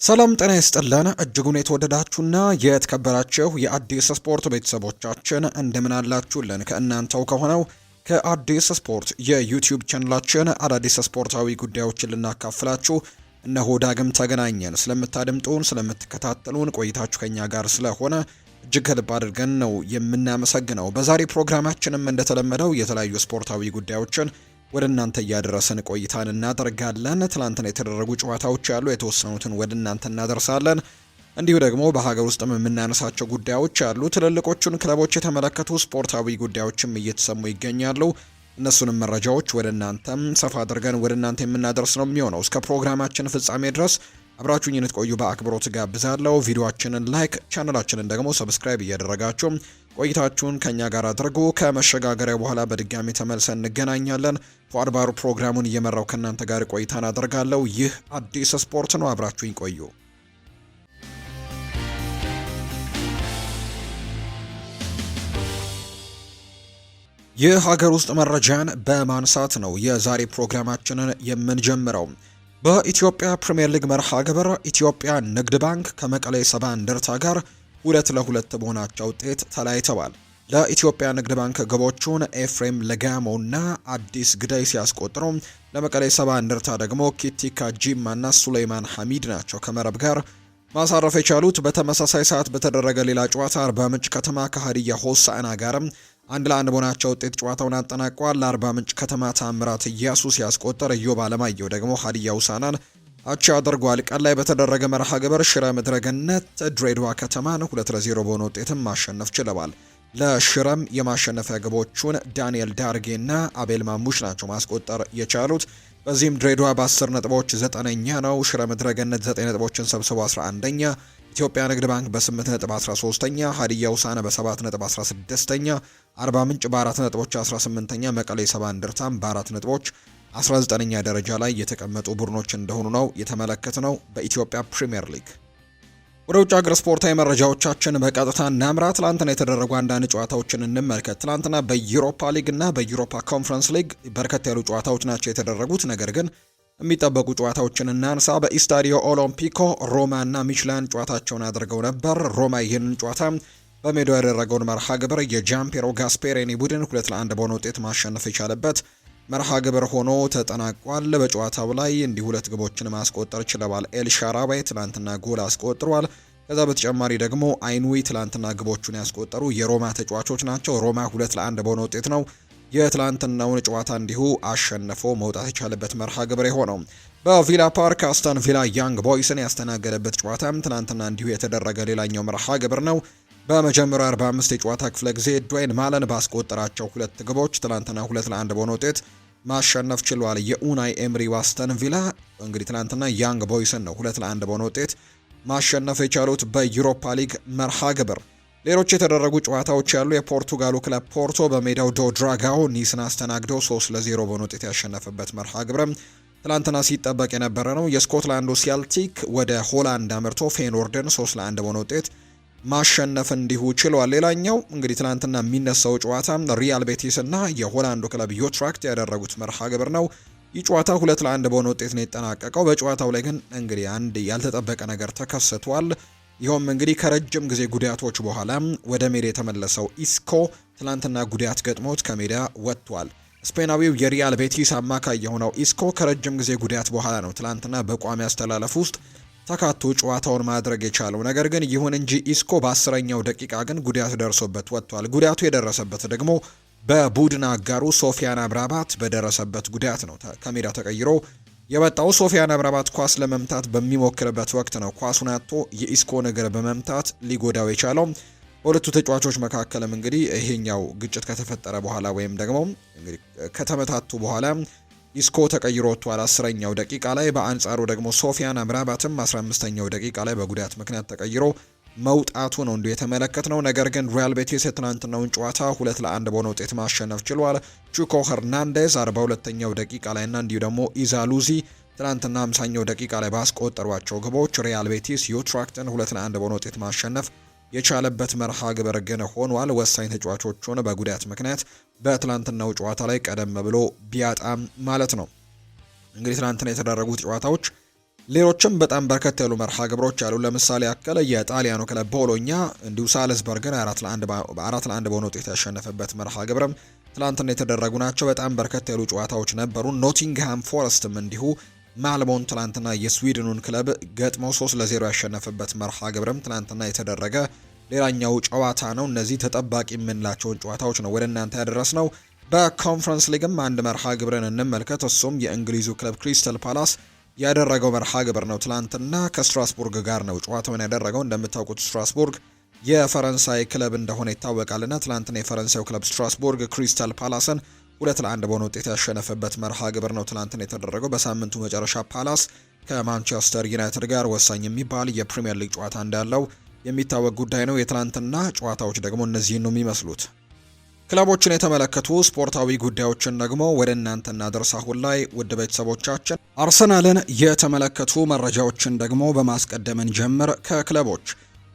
ሰላም ጤና ይስጥልን እጅጉን የተወደዳችሁና የተከበራችሁ የአዲስ ስፖርት ቤተሰቦቻችን እንደምን አላችሁልን? ከእናንተው ከሆነው ከአዲስ ስፖርት የዩቲዩብ ቻናላችን አዳዲስ ስፖርታዊ ጉዳዮችን ልናካፍላችሁ እነሆ ዳግም ተገናኘን። ስለምታደምጡን፣ ስለምትከታተሉን ቆይታችሁ ከኛ ጋር ስለሆነ እጅግ ከልብ አድርገን ነው የምናመሰግነው። በዛሬ ፕሮግራማችንም እንደተለመደው የተለያዩ ስፖርታዊ ጉዳዮችን ወደ እናንተ እያደረስን ቆይታን እናደርጋለን። ትላንትና የተደረጉ ጨዋታዎች ያሉ የተወሰኑትን ወደ እናንተ እናደርሳለን። እንዲሁ ደግሞ በሀገር ውስጥም የምናነሳቸው ጉዳዮች አሉ። ትልልቆቹን ክለቦች የተመለከቱ ስፖርታዊ ጉዳዮችም እየተሰሙ ይገኛሉ። እነሱንም መረጃዎች ወደ እናንተም ሰፋ አድርገን ወደ እናንተ የምናደርስ ነው የሚሆነው። እስከ ፕሮግራማችን ፍጻሜ ድረስ አብራችሁኝ እንድትቆዩ በአክብሮት ጋብዛለሁ። ቪዲዮአችንን ላይክ፣ ቻናላችንን ደግሞ ሰብስክራይብ እያደረጋችሁ ቆይታችሁን ከኛ ጋር አድርጉ። ከመሸጋገሪያ በኋላ በድጋሚ ተመልሰን እንገናኛለን። ፏድ ባሩ ፕሮግራሙን እየመራው ከእናንተ ጋር ቆይታን አደርጋለሁ። ይህ አዲስ ስፖርት ነው። አብራችሁኝ ቆዩ። የሀገር ውስጥ መረጃን በማንሳት ነው የዛሬ ፕሮግራማችንን የምንጀምረው። በኢትዮጵያ ፕሪሚየር ሊግ መርሃ ግብር ኢትዮጵያ ንግድ ባንክ ከመቀሌ ሰባ እንደርታ ጋር 2-2 በሆናቸው ውጤት ተለያይተዋል። ለኢትዮጵያ ንግድ ባንክ ግቦቹን ኤፍሬም ለጋሞና አዲስ ግዳይ ሲያስቆጥሩ ለመቀሌ ሰባ እንደርታ ደግሞ ኪቲካ ጂማና ሱሌይማን ሐሚድ ናቸው ከመረብ ጋር ማሳረፍ የቻሉት። በተመሳሳይ ሰዓት በተደረገ ሌላ ጨዋታ አርባ ምንጭ ከተማ ከሀዲያ ሆሳዕና ጋርም 1-1 በሆናቸው ውጤት ጨዋታውን አጠናቋል። ለአርባ ምንጭ ከተማ ታምራት እያሱ ሲያስቆጠር ኢዮብ አለማየሁ ደግሞ ሀዲያ ሆሳዕናን አቻ አድርጓል። ቀን ላይ በተደረገ መርሃ ግብር ሽረ ምድረገነት ድሬዳዋ ከተማን 2-0 በሆነ ውጤትም ማሸነፍ ችለዋል። ለሽረም የማሸነፊያ ግቦቹን ዳንኤል ዳርጌና አቤል ማሙሽ ናቸው ማስቆጠር የቻሉት። በዚህም ድሬዳዋ በ10 ነጥቦች 9ኛ ነው። ሽረ ምድረገነት 9 ነጥቦችን ሰብስቦ 11ኛ፣ ኢትዮጵያ ንግድ ባንክ በ8 ነጥብ 13ኛ፣ ሀዲያ ሆሳዕና በ7 ነጥብ 16ኛ፣ አርባ ምንጭ በ4 ነጥቦች 18ኛ፣ መቀሌ ሰባ እንደርታም በ4 ነጥቦች 19ኛ ደረጃ ላይ የተቀመጡ ቡድኖች እንደሆኑ ነው የተመለከትነው። በኢትዮጵያ ፕሪሚየር ሊግ ወደ ውጭ ሀገር ስፖርታዊ መረጃዎቻችን በቀጥታ እናምራ። ትላንትና የተደረጉ አንዳንድ ጨዋታዎችን እንመልከት። ትላንትና በዩሮፓ ሊግ እና በዩሮፓ ኮንፈረንስ ሊግ በርከት ያሉ ጨዋታዎች ናቸው የተደረጉት። ነገር ግን የሚጠበቁ ጨዋታዎችን እናንሳ። በኢስታዲዮ ኦሎምፒኮ ሮማ እና ሚችላን ጨዋታቸውን አድርገው ነበር። ሮማ ይህንን ጨዋታ በሜዳው ያደረገውን መርሃ ግብር የጃምፔሮ ጋስፔሬኒ ቡድን 2-1 በሆነ ውጤት ማሸነፍ የቻለበት መርሃ ግብር ሆኖ ተጠናቋል። በጨዋታው ላይ እንዲሁ 2 ግቦችን ማስቆጠር ችለዋል። ኤል ሻራባይ ትላንትና ጎል አስቆጥሯል። ከዛ በተጨማሪ ደግሞ አይንዊ ትላንትና ግቦቹን ያስቆጠሩ የሮማ ተጫዋቾች ናቸው። ሮማ 2-1 በሆነ ውጤት ነው የትላንትናውን ጨዋታ እንዲሁ አሸንፎ መውጣት የቻለበት መርሃ ግብር የሆነው። በቪላ ፓርክ አስተን ቪላ ያንግ ቦይስን ያስተናገደበት ጨዋታም ትላንትና እንዲሁ የተደረገ ሌላኛው መርሃ ግብር ነው። በመጀመሪያው 45 የጨዋታ ክፍለ ጊዜ ድዌይን ማለን ባስቆጠራቸው 2 ግቦች ትላንትና 2-1 በሆነ ውጤት ማሸነፍ ችሏል። የኡናይ ኤምሪ አስተን ቪላ እንግዲህ ትላንትና ያንግ ቦይስን ነው 2-1 በሆነ ውጤት ማሸነፍ የቻሉት በዩሮፓ ሊግ መርሃ ግብር። ሌሎች የተደረጉ ጨዋታዎች ያሉ የፖርቱጋሉ ክለብ ፖርቶ በሜዳው ዶ ድራጋኦ ኒስን አስተናግዶ 3-0 በሆነ ውጤት ያሸነፈበት መርሃ ግብርም ትላንትና ሲጠበቅ የነበረ ነው። የስኮትላንዱ ሴልቲክ ወደ ሆላንድ አምርቶ ፌኖርድን 3-1 በሆነ ውጤት ማሸነፍ እንዲሁ ችሏል። ሌላኛው እንግዲህ ትላንትና የሚነሳው ጨዋታ ሪያል ቤቲስ እና የሆላንዱ ክለብ ዩትራክት ያደረጉት መርሃ ግብር ነው። ይህ ጨዋታ 2-1 በሆነ ውጤት ነው የተጠናቀቀው። በጨዋታው ላይ ግን እንግዲህ አንድ ያልተጠበቀ ነገር ተከስቷል። ይኸውም እንግዲህ ከረጅም ጊዜ ጉዳቶች በኋላ ወደ ሜዳ የተመለሰው ኢስኮ ትላንትና ጉዳት ገጥሞት ከሜዳ ወጥቷል። ስፔናዊው የሪያል ቤቲስ አማካይ የሆነው ኢስኮ ከረጅም ጊዜ ጉዳት በኋላ ነው ትላንትና በቋሚ አስተላለፍ ውስጥ ተካቶ ጨዋታውን ማድረግ የቻለው። ነገር ግን ይሁን እንጂ ኢስኮ በ10ኛው ደቂቃ ግን ጉዳት ደርሶበት ወጥቷል። ጉዳቱ የደረሰበት ደግሞ በቡድን አጋሩ ሶፊያን አምራባት በደረሰበት ጉዳት ነው ከሜዳ ተቀይሮ የወጣው። ሶፊያን አምራባት ኳስ ለመምታት በሚሞክርበት ወቅት ነው ኳሱን አጥቶ የኢስኮን እግር በመምታት ሊጎዳው የቻለው። በሁለቱ ተጫዋቾች መካከልም እንግዲህ ይሄኛው ግጭት ከተፈጠረ በኋላ ወይም ደግሞ እንግዲህ ከተመታቱ በኋላ ኢስኮ ተቀይሮ ወጥቷል 10ኛው ደቂቃ ላይ። በአንጻሩ ደግሞ ሶፊያን አምራባትም 15ኛው ደቂቃ ላይ በጉዳት ምክንያት ተቀይሮ መውጣቱ ነው እንዲሁ የተመለከትነው። ነገር ግን ሪያል ቤቲስ የትናንትናውን ጨዋታ 2-1 በሆነ ውጤት ማሸነፍ ችሏል። ቹኮ ሄርናንዴዝ 42ኛው ደቂቃ ላይ እና እንዲሁ ደግሞ ኢዛሉዚ ትናንትና 50ኛው ደቂቃ ላይ ባስቆጠሯቸው ግቦች ሪያል ቤቲስ ዩትራክትን 2-1 በሆነ ውጤት ማሸነፍ የቻለበት መርሃ ግብር ግን ሆኗል። ወሳኝ ተጫዋቾቹን በጉዳት ምክንያት በትላንትናው ጨዋታ ላይ ቀደም ብሎ ቢያጣም ማለት ነው። እንግዲህ ትላንትና የተደረጉት ጨዋታዎች ሌሎችም በጣም በርከት ያሉ መርሃ ግብሮች አሉ። ለምሳሌ ያክል የጣሊያኑ ክለብ ቦሎኛ እንዲሁ ሳልዝበርግን 4-1 በሆነ ውጤት ያሸነፈበት መርሃ ግብርም ትላንትና የተደረጉ ናቸው። በጣም በርከት ያሉ ጨዋታዎች ነበሩ። ኖቲንግሃም ፎረስትም እንዲሁ ማልሞን ትላንትና የስዊድኑን ክለብ ገጥመው 3-0 ያሸነፈበት መርሃ ግብርም ትላንትና የተደረገ ሌላኛው ጨዋታ ነው። እነዚህ ተጠባቂ የምንላቸውን ጨዋታዎች ነው ወደ እናንተ ያደረስነው። በኮንፈረንስ ሊግም አንድ መርሃ ግብርን እንመልከት። እሱም የእንግሊዙ ክለብ ክሪስታል ፓላስ ያደረገው መርሃ ግብር ነው። ትላንትና ከስትራስቡርግ ጋር ነው ጨዋታውን ያደረገው። እንደምታውቁት ስትራስቡርግ የፈረንሳይ ክለብ እንደሆነ ይታወቃልና ትላንትና የፈረንሳዩ ክለብ ስትራስቡርግ ክሪስታል ፓላስን 2-1 በሆነ ውጤት ያሸነፈበት መርሃ ግብር ነው ትላንትና የተደረገው። በሳምንቱ መጨረሻ ፓላስ ከማንቸስተር ዩናይትድ ጋር ወሳኝ የሚባል የፕሪሚየር ሊግ ጨዋታ እንዳለው የሚታወቅ ጉዳይ ነው። የትላንትና ጨዋታዎች ደግሞ እነዚህን ነው የሚመስሉት። ክለቦችን የተመለከቱ ስፖርታዊ ጉዳዮችን ደግሞ ወደ እናንተ እናደርስ። አሁን ላይ ውድ ቤተሰቦቻችን አርሰናልን የተመለከቱ መረጃዎችን ደግሞ በማስቀደምን ጀምር። ከክለቦች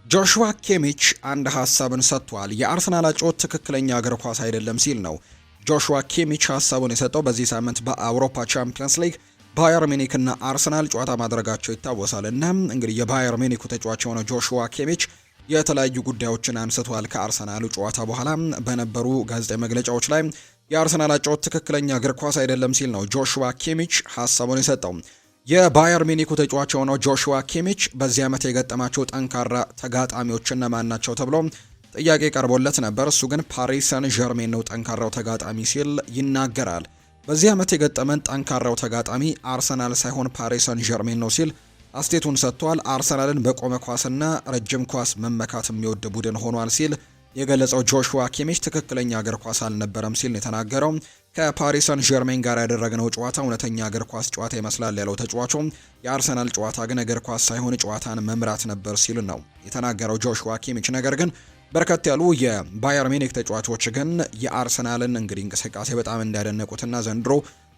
ጆሹዋ ኬሚች አንድ ሀሳብን ሰጥቷል። የአርሰናል አጨዋወት ትክክለኛ እግር ኳስ አይደለም ሲል ነው ጆሹዋ ኬሚች ሀሳቡን የሰጠው። በዚህ ሳምንት በአውሮፓ ቻምፒየንስ ሊግ ባየር ሚኒክ እና አርሰናል ጨዋታ ማድረጋቸው ይታወሳል። እና እንግዲህ የባየር ሚኒኩ ተጫዋች የሆነው ጆሹዋ ኬሚች የተለያዩ ጉዳዮችን አንስቷል። ከአርሰናሉ ጨዋታ በኋላ በነበሩ ጋዜጣዊ መግለጫዎች ላይ የአርሰናል አጨዋወት ትክክለኛ እግር ኳስ አይደለም ሲል ነው ጆሹዋ ኬሚች ሀሳቡን የሰጠው። የባየር ሚኒኩ ተጫዋች የሆነው ጆሹዋ ኬሚች በዚህ ዓመት የገጠማቸው ጠንካራ ተጋጣሚዎች እነማን ናቸው ተብሎ ጥያቄ ቀርቦለት ነበር። እሱ ግን ፓሪስ ሰን ዠርሜን ነው ጠንካራው ተጋጣሚ ሲል ይናገራል። በዚህ ዓመት የገጠመን ጠንካራው ተጋጣሚ አርሰናል ሳይሆን ፓሪስ ሰን ዠርሜን ነው ሲል አስቴቱን ሰጥቷል። አርሰናልን በቆመ ኳስና ረጅም ኳስ መመካት የሚወድ ቡድን ሆኗል ሲል የገለጸው ጆሹዋ ኪሚች ትክክለኛ እግር ኳስ አልነበረም ሲል ነው የተናገረው። ከፓሪስ ሰን ዠርሜን ጋር ያደረግነው ጨዋታ እውነተኛ እግር ኳስ ጨዋታ ይመስላል ያለው ተጫዋቹ፣ የአርሰናል ጨዋታ ግን እግር ኳስ ሳይሆን ጨዋታን መምራት ነበር ሲል ነው የተናገረው ጆሹዋ ኪሚች። ነገር ግን በርከት ያሉ የባየር ሚኒክ ተጫዋቾች ግን የአርሰናልን እንግዲህ እንቅስቃሴ በጣም እንዳደነቁትና ዘንድሮ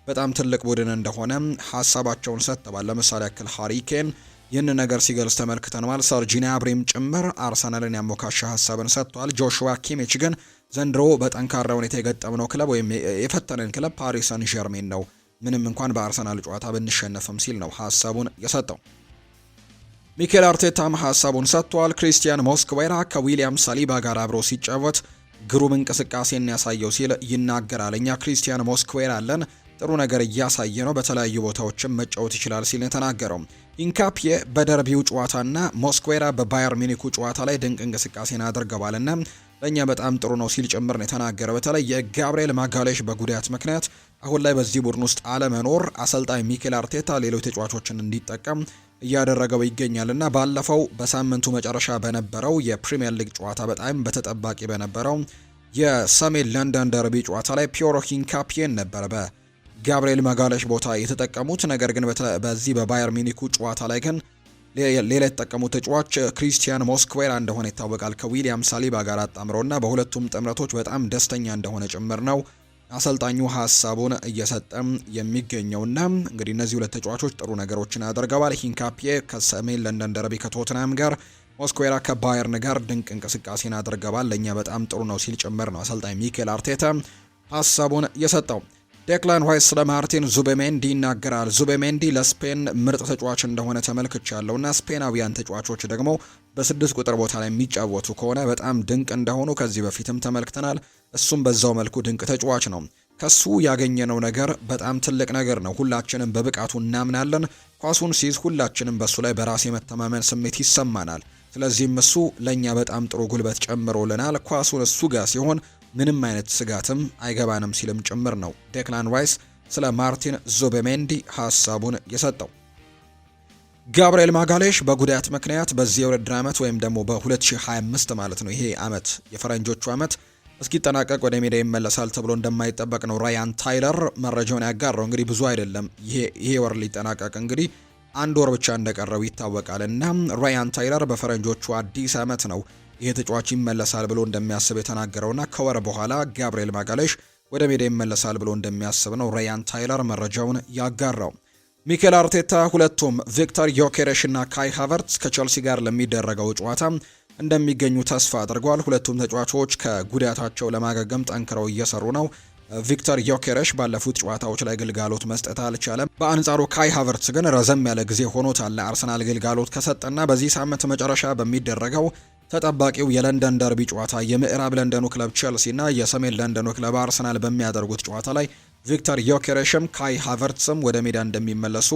በጣም ትልቅ ቡድን እንደሆነ ሀሳባቸውን ሰጥተዋል። ለምሳሌ ያክል ሃሪ ኬን ይህን ነገር ሲገልጽ ተመልክተናል። ሰርጂ gnabryም ጭምር አርሰናልን ያሞካሻ ሀሳብን ሰጥቷል። ጆሹዋ ኪሚች ግን ዘንድሮ በጠንካራ ሁኔታ የገጠምነው ክለብ ወይም የፈተነን ክለብ ፓሪስ ሰን ዠርሜን ነው፣ ምንም እንኳን በአርሰናል ጨዋታ ብንሸነፍም ሲል ነው ሀሳቡን የሰጠው። ሚኬል አርቴታም ሀሳቡን ሰጥቷል። ክሪስቲያን ሞስኩዌራ ከዊሊያም ሳሊባ ጋር አብሮ ሲጫወት ግሩም እንቅስቃሴን ያሳየው ሲል ይናገራል። እኛ ክሪስቲያን ሞስኩዌራ አለን፣ ጥሩ ነገር እያሳየ ነው፣ በተለያዩ ቦታዎችም መጫወት ይችላል ሲል የተናገረው። ኢንካፒዬ በደርቢው ጨዋታና ሞስኩዌራ በባየር ሚኒኩ ጨዋታ ላይ ድንቅ እንቅስቃሴን አድርገዋልና ለእኛ በጣም ጥሩ ነው ሲል ጭምር ነው የተናገረው። በተለይ የጋብርኤል ማጋሌሽ በጉዳት ምክንያት አሁን ላይ በዚህ ቡድን ውስጥ አለመኖር አሰልጣኝ ሚኬል አርቴታ ሌሎች ተጫዋቾችን እንዲጠቀም እያደረገው ይገኛልና ባለፈው በሳምንቱ መጨረሻ በነበረው የፕሪሚየር ሊግ ጨዋታ በጣም በተጠባቂ በነበረው የሰሜን ለንደን ደርቢ ጨዋታ ላይ ፒየሮ ኢንካፒዬን ነበር በጋብርኤል ማጋሌሽ ቦታ የተጠቀሙት። ነገር ግን በዚህ በባየር ሚኒኩ ጨዋታ ላይ ግን ሌላ የተጠቀሙት ተጫዋች ክሪስቲያን ሞስኩዌራ እንደሆነ ይታወቃል። ከዊሊያም ሳሊባ ጋር አጣምረውና በሁለቱም ጥምረቶች በጣም ደስተኛ እንደሆነ ጭምር ነው አሰልጣኙ ሀሳቡን እየሰጠም የሚገኘውና እንግዲህ እነዚህ ሁለት ተጫዋቾች ጥሩ ነገሮችን አድርገዋል። ሂንካፒዬ ከሰሜን ለንደን ደርቢ ከቶትናም ጋር፣ ሞስኩዌራ ከባየርን ጋር ድንቅ እንቅስቃሴን አድርገዋል፣ ለእኛ በጣም ጥሩ ነው ሲል ጭምር ነው አሰልጣኝ ሚኬል አርቴታ ሀሳቡን የሰጠው። ዴክላን ራይስ ስለ ማርቲን ዙቤሜንዲ ይናገራል። ዙቤሜንዲ ለስፔን ምርጥ ተጫዋች እንደሆነ ተመልክቻለሁና ስፔናዊያን ተጫዋቾች ደግሞ በ6 ቁጥር ቦታ ላይ የሚጫወቱ ከሆነ በጣም ድንቅ እንደሆኑ ከዚህ በፊትም ተመልክተናል። እሱም በዛው መልኩ ድንቅ ተጫዋች ነው። ከሱ ያገኘነው ነገር በጣም ትልቅ ነገር ነው። ሁላችንም በብቃቱ እናምናለን። ኳሱን ሲይዝ ሁላችንም በሱ ላይ በራስ የመተማመን ስሜት ይሰማናል። ስለዚህም እሱ ለእኛ በጣም ጥሩ ጉልበት ጨምሮልናል። ኳሱን እሱ ጋር ሲሆን ምንም አይነት ስጋትም አይገባንም ሲልም ጭምር ነው ዴክላን ራይስ ስለ ማርቲን ዙቤሜንዲ ሀሳቡን የሰጠው። ጋብርኤል ማጋሌሽ በጉዳት ምክንያት በዚህ የውድድር ዓመት ወይም ደግሞ በ2025 ማለት ነው ይሄ ዓመት የፈረንጆቹ ዓመት እስኪጠናቀቅ ወደ ሜዳ ይመለሳል ተብሎ እንደማይጠበቅ ነው ራያን ታይለር መረጃውን ያጋራው። እንግዲህ ብዙ አይደለም ይሄ ወር ሊጠናቀቅ እንግዲህ 1 ወር ብቻ እንደቀረው ይታወቃል እና ራያን ታይለር በፈረንጆቹ አዲስ ዓመት ነው ይሄ ተጫዋች ይመለሳል ብሎ እንደሚያስብ የተናገረውና ከወር በኋላ ጋብርኤል ማጋሌሽ ወደ ሜዳ ይመለሳል ብሎ እንደሚያስብ ነው ራያን ታይለር መረጃውን ያጋራው። ሚኬል አርቴታ ሁለቱም ቪክተር ዮኬሬሽ እና ካይ ሃቨርትስ ከቸልሲ ጋር ለሚደረገው ጨዋታ እንደሚገኙ ተስፋ አድርጓል። ሁለቱም ተጫዋቾች ከጉዳታቸው ለማገገም ጠንክረው እየሰሩ ነው። ቪክተር ዮኬሬሽ ባለፉት ጨዋታዎች ላይ ግልጋሎት መስጠት አልቻለም። በአንጻሩ ካይ ሃቨርትስ ግን ረዘም ያለ ጊዜ ሆኖታል ለአርሰናል ግልጋሎት ከሰጠና በዚህ ሳምንት መጨረሻ በሚደረገው ተጠባቂው የለንደን ደርቢ ጨዋታ የምዕራብ ለንደኑ ክለብ ቼልሲና የሰሜን ለንደኑ ክለብ አርሰናል በሚያደርጉት ጨዋታ ላይ ቪክተር ዮኬሬሽም ካይ ሃቨርትስም ወደ ሜዳ እንደሚመለሱ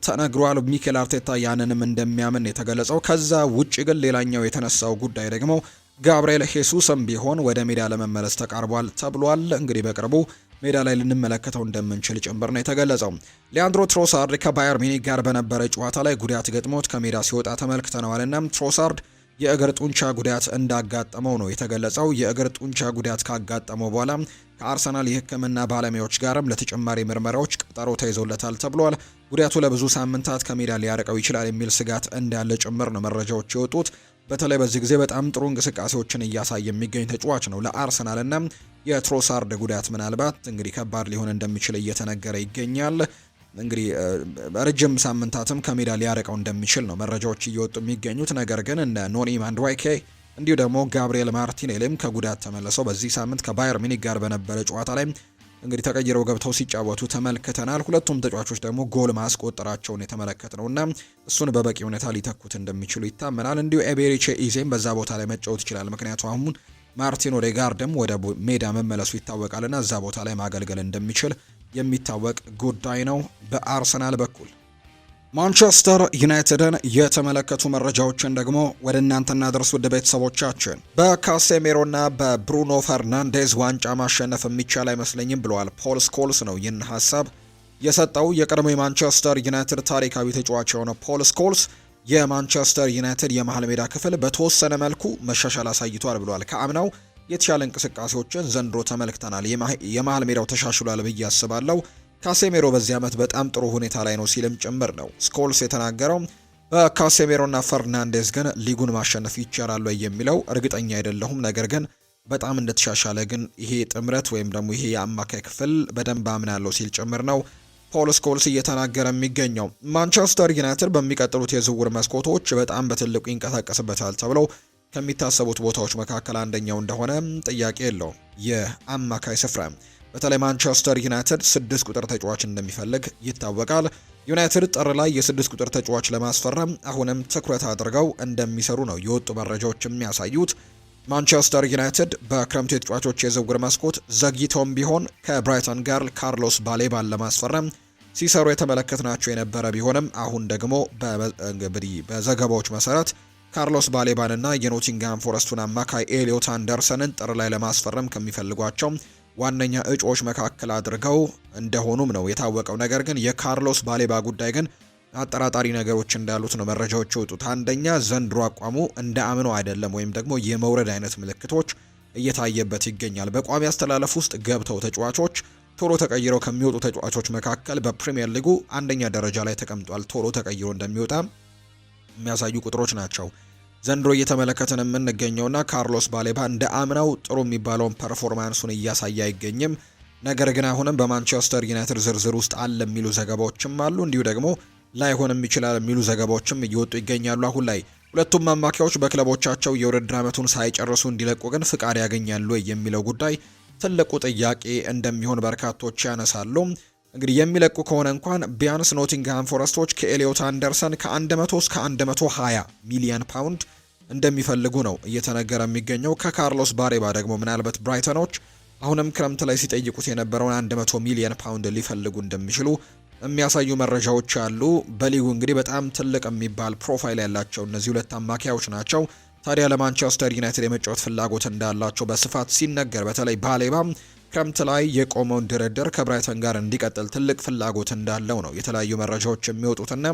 ተነግሯል። ሚኬል አርቴታ ያንንም እንደሚያምን የተገለጸው። ከዛ ውጪ ግን ሌላኛው የተነሳው ጉዳይ ደግሞ ጋብርኤል ሄሱስም ቢሆን ወደ ሜዳ ለመመለስ ተቃርቧል ተብሏል። እንግዲህ በቅርቡ ሜዳ ላይ ልንመለከተው እንደምንችል ጭምር ነው የተገለጸው። ሊያንድሮ ትሮሳርድ ከባየር ሚኒክ ጋር በነበረ ጨዋታ ላይ ጉዳት ገጥሞት ከሜዳ ሲወጣ ተመልክተነዋልና ትሮሳርድ የእግር ጡንቻ ጉዳት እንዳጋጠመው ነው የተገለጸው። የእግር ጡንቻ ጉዳት ካጋጠመው በኋላ ከአርሰናል የሕክምና ባለሙያዎች ጋርም ለተጨማሪ ምርመራዎች ቀጠሮ ተይዞለታል ተብሏል። ጉዳቱ ለብዙ ሳምንታት ከሜዳ ሊያርቀው ይችላል የሚል ስጋት እንዳለ ጭምር ነው መረጃዎች የወጡት። በተለይ በዚህ ጊዜ በጣም ጥሩ እንቅስቃሴዎችን እያሳየ የሚገኝ ተጫዋች ነው ለአርሰናል እና የትሮሳርድ ጉዳት ምናልባት እንግዲህ ከባድ ሊሆን እንደሚችል እየተነገረ ይገኛል። እንግዲህ ረጅም ሳምንታትም ከሜዳ ሊያርቀው እንደሚችል ነው መረጃዎች እየወጡ የሚገኙት። ነገር ግን እነ ኖኒ ማንድዋይኬ እንዲሁ ደግሞ ጋብሪኤል ማርቲኔሊም ከጉዳት ተመልሰው በዚህ ሳምንት ከባየር ሚኒክ ጋር በነበረ ጨዋታ ላይ እንግዲህ ተቀይረው ገብተው ሲጫወቱ ተመልክተናል። ሁለቱም ተጫዋቾች ደግሞ ጎል ማስቆጠራቸውን የተመለከትነውና እሱን በበቂ ሁኔታ ሊተኩት እንደሚችሉ ይታመናል። እንዲሁ ኤቤሪቼ ኢዜም በዛ ቦታ ላይ መጫወት ይችላል። ምክንያቱም አሁን ማርቲን ኦዴጋርድም ወደ ሜዳ መመለሱ ይታወቃልና እዛ ቦታ ላይ ማገልገል እንደሚችል የሚታወቅ ጉዳይ ነው። በአርሰናል በኩል ማንቸስተር ዩናይትድን የተመለከቱ መረጃዎችን ደግሞ ወደ እናንተ እናደርስ ውድ ቤተሰቦቻችን። በካሴሜሮና በብሩኖ ፈርናንዴዝ ዋንጫ ማሸነፍ የሚቻል አይመስለኝም ብለዋል ፖል ስኮልስ ነው ይህን ሀሳብ የሰጠው። የቀድሞ የማንቸስተር ዩናይትድ ታሪካዊ ተጫዋች የሆነው ፖል ስኮልስ የማንቸስተር ዩናይትድ የመሃል ሜዳ ክፍል በተወሰነ መልኩ መሻሻል አሳይቷል ብለዋል። ከአምናው የተሻለ እንቅስቃሴዎችን ዘንድሮ ተመልክተናል። የመሃል ሜዳው ተሻሽሏል ብዬ አስባለሁ። ካሴሜሮ በዚህ ዓመት በጣም ጥሩ ሁኔታ ላይ ነው ሲልም ጭምር ነው ስኮልስ የተናገረው። በካሴሜሮና ፈርናንዴዝ ግን ሊጉን ማሸነፍ ይቻላል የሚለው እርግጠኛ አይደለሁም፣ ነገር ግን በጣም እንደተሻሻለ ግን ይሄ ጥምረት ወይም ደግሞ ይሄ የአማካይ ክፍል በደንብ አምናለሁ ሲል ጭምር ነው ፖል ስኮልስ እየተናገረ የሚገኘው። ማንቸስተር ዩናይትድ በሚቀጥሉት የዝውውር መስኮቶች በጣም በትልቁ ይንቀሳቀስበታል ተብለው ከሚታሰቡት ቦታዎች መካከል አንደኛው እንደሆነ ጥያቄ የለው። የአማካይ ስፍራ በተለይ ማንቸስተር ዩናይትድ 6 ቁጥር ተጫዋች እንደሚፈልግ ይታወቃል። ዩናይትድ ጥር ላይ የ6 ቁጥር ተጫዋች ለማስፈረም አሁንም ትኩረት አድርገው እንደሚሰሩ ነው የወጡ መረጃዎች የሚያሳዩት። ማንቸስተር ዩናይትድ በክረምቱ የተጫዋቾች የዝውውር መስኮት ዘግይተውም ቢሆን ከብራይተን ጋር ካርሎስ ባሌባን ለማስፈረም ሲሰሩ የተመለከትናቸው የነበረ ቢሆንም አሁን ደግሞ በዘገባዎች መሰረት ካርሎስ ባሌባንና የኖቲንግሃም ፎረስቱን አማካይ ኤሊዮት አንደርሰንን ጥር ላይ ለማስፈረም ከሚፈልጓቸው ዋነኛ እጩዎች መካከል አድርገው እንደሆኑም ነው የታወቀው። ነገር ግን የካርሎስ ባሌባ ጉዳይ ግን አጠራጣሪ ነገሮች እንዳሉት ነው መረጃዎች የወጡት። አንደኛ ዘንድሮ አቋሙ እንደ አምነው አይደለም፣ ወይም ደግሞ የመውረድ አይነት ምልክቶች እየታየበት ይገኛል። በቋሚ አስተላለፍ ውስጥ ገብተው ተጫዋቾች ቶሎ ተቀይረው ከሚወጡ ተጫዋቾች መካከል በፕሪሚየር ሊጉ አንደኛ ደረጃ ላይ ተቀምጧል። ቶሎ ተቀይሮ እንደሚወጣ የሚያሳዩ ቁጥሮች ናቸው ዘንድሮ እየተመለከትን የምንገኘውና ካርሎስ ባሌባ እንደ አምናው ጥሩ የሚባለውን ፐርፎርማንሱን እያሳየ አይገኝም። ነገር ግን አሁንም በማንቸስተር ዩናይትድ ዝርዝር ውስጥ አለ የሚሉ ዘገባዎችም አሉ። እንዲሁ ደግሞ ላይሆንም ይችላል የሚሉ ዘገባዎችም እየወጡ ይገኛሉ። አሁን ላይ ሁለቱም አማካዮች በክለቦቻቸው የውድድር ዓመቱን ሳይጨርሱ እንዲለቁ ግን ፍቃድ ያገኛሉ የሚለው ጉዳይ ትልቁ ጥያቄ እንደሚሆን በርካቶች ያነሳሉ። እንግዲህ የሚለቁ ከሆነ እንኳን ቢያንስ ኖቲንግሃም ፎረስቶች ከኤሊዮት አንደርሰን ከ100 እስከ 120 ሚሊዮን ፓውንድ እንደሚፈልጉ ነው እየተነገረ የሚገኘው። ከካርሎስ ባሌባ ደግሞ ምናልባት ብራይተኖች አሁንም ክረምት ላይ ሲጠይቁት የነበረውን 100 ሚሊዮን ፓውንድ ሊፈልጉ እንደሚችሉ የሚያሳዩ መረጃዎች አሉ። በሊጉ እንግዲህ በጣም ትልቅ የሚባል ፕሮፋይል ያላቸው እነዚህ ሁለት አማካዮች ናቸው። ታዲያ ለማንቸስተር ዩናይትድ የመጫወት ፍላጎት እንዳላቸው በስፋት ሲነገር፣ በተለይ ባሌባ ክረምት ላይ የቆመውን ድርድር ከብራይተን ጋር እንዲቀጥል ትልቅ ፍላጎት እንዳለው ነው የተለያዩ መረጃዎች የሚወጡትና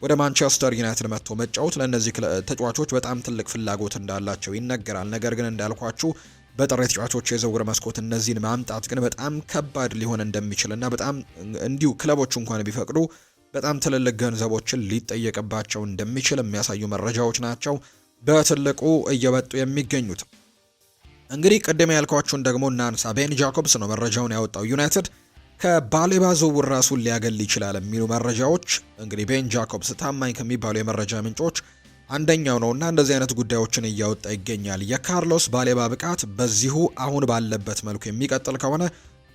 ወደ ማንቸስተር ዩናይትድ መጥቶ መጫወት ለእነዚህ ተጫዋቾች በጣም ትልቅ ፍላጎት እንዳላቸው ይነገራል። ነገር ግን እንዳልኳችሁ በጥር ተጫዋቾች የዝውውር መስኮት እነዚህን ማምጣት ግን በጣም ከባድ ሊሆን እንደሚችልና በጣም እንዲሁ ክለቦች እንኳን ቢፈቅዱ በጣም ትልልቅ ገንዘቦችን ሊጠየቅባቸው እንደሚችል የሚያሳዩ መረጃዎች ናቸው በትልቁ እየወጡ የሚገኙት። እንግዲህ ቅድም ያልኳችሁን ደግሞ እናንሳ። ቤን ጃኮብስ ነው መረጃውን ያወጣው። ዩናይትድ ከባሌባ ዝውውር ራሱን ሊያገል ይችላል የሚሉ መረጃዎች እንግዲህ ቤን ጃኮብስ ታማኝ ከሚባሉ የመረጃ ምንጮች አንደኛው ነውና እንደዚህ አይነት ጉዳዮችን እያወጣ ይገኛል። የካርሎስ ባሌባ ብቃት በዚሁ አሁን ባለበት መልኩ የሚቀጥል ከሆነ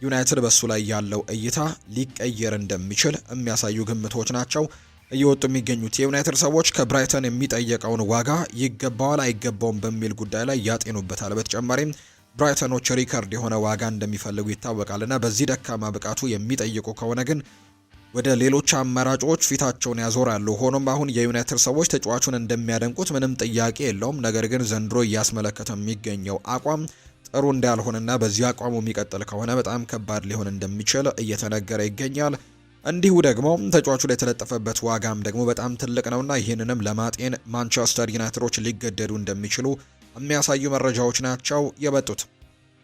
ዩናይትድ በሱ ላይ ያለው እይታ ሊቀየር እንደሚችል የሚያሳዩ ግምቶች ናቸው እየወጡ የሚገኙት። የዩናይትድ ሰዎች ከብራይተን የሚጠየቀውን ዋጋ ይገባዋል አይገባውም በሚል ጉዳይ ላይ ያጤኑበታል። በተጨማሪም ብራይተኖች ሪከርድ የሆነ ዋጋ እንደሚፈልጉ ይታወቃልና በዚህ ደካማ ብቃቱ የሚጠይቁ ከሆነ ግን ወደ ሌሎች አማራጮች ፊታቸውን ያዞራሉ። ሆኖም አሁን የዩናይትድ ሰዎች ተጫዋቹን እንደሚያደንቁት ምንም ጥያቄ የለውም። ነገር ግን ዘንድሮ እያስመለከተ የሚገኘው አቋም ጥሩ እንዳልሆነና በዚህ አቋሙ የሚቀጥል ከሆነ በጣም ከባድ ሊሆን እንደሚችል እየተነገረ ይገኛል። እንዲሁ ደግሞ ተጫዋቹ ላይ የተለጠፈበት ዋጋም ደግሞ በጣም ትልቅ ነውና ይህንንም ለማጤን ማንቸስተር ዩናይትዶች ሊገደዱ እንደሚችሉ የሚያሳዩ መረጃዎች ናቸው የበጡት።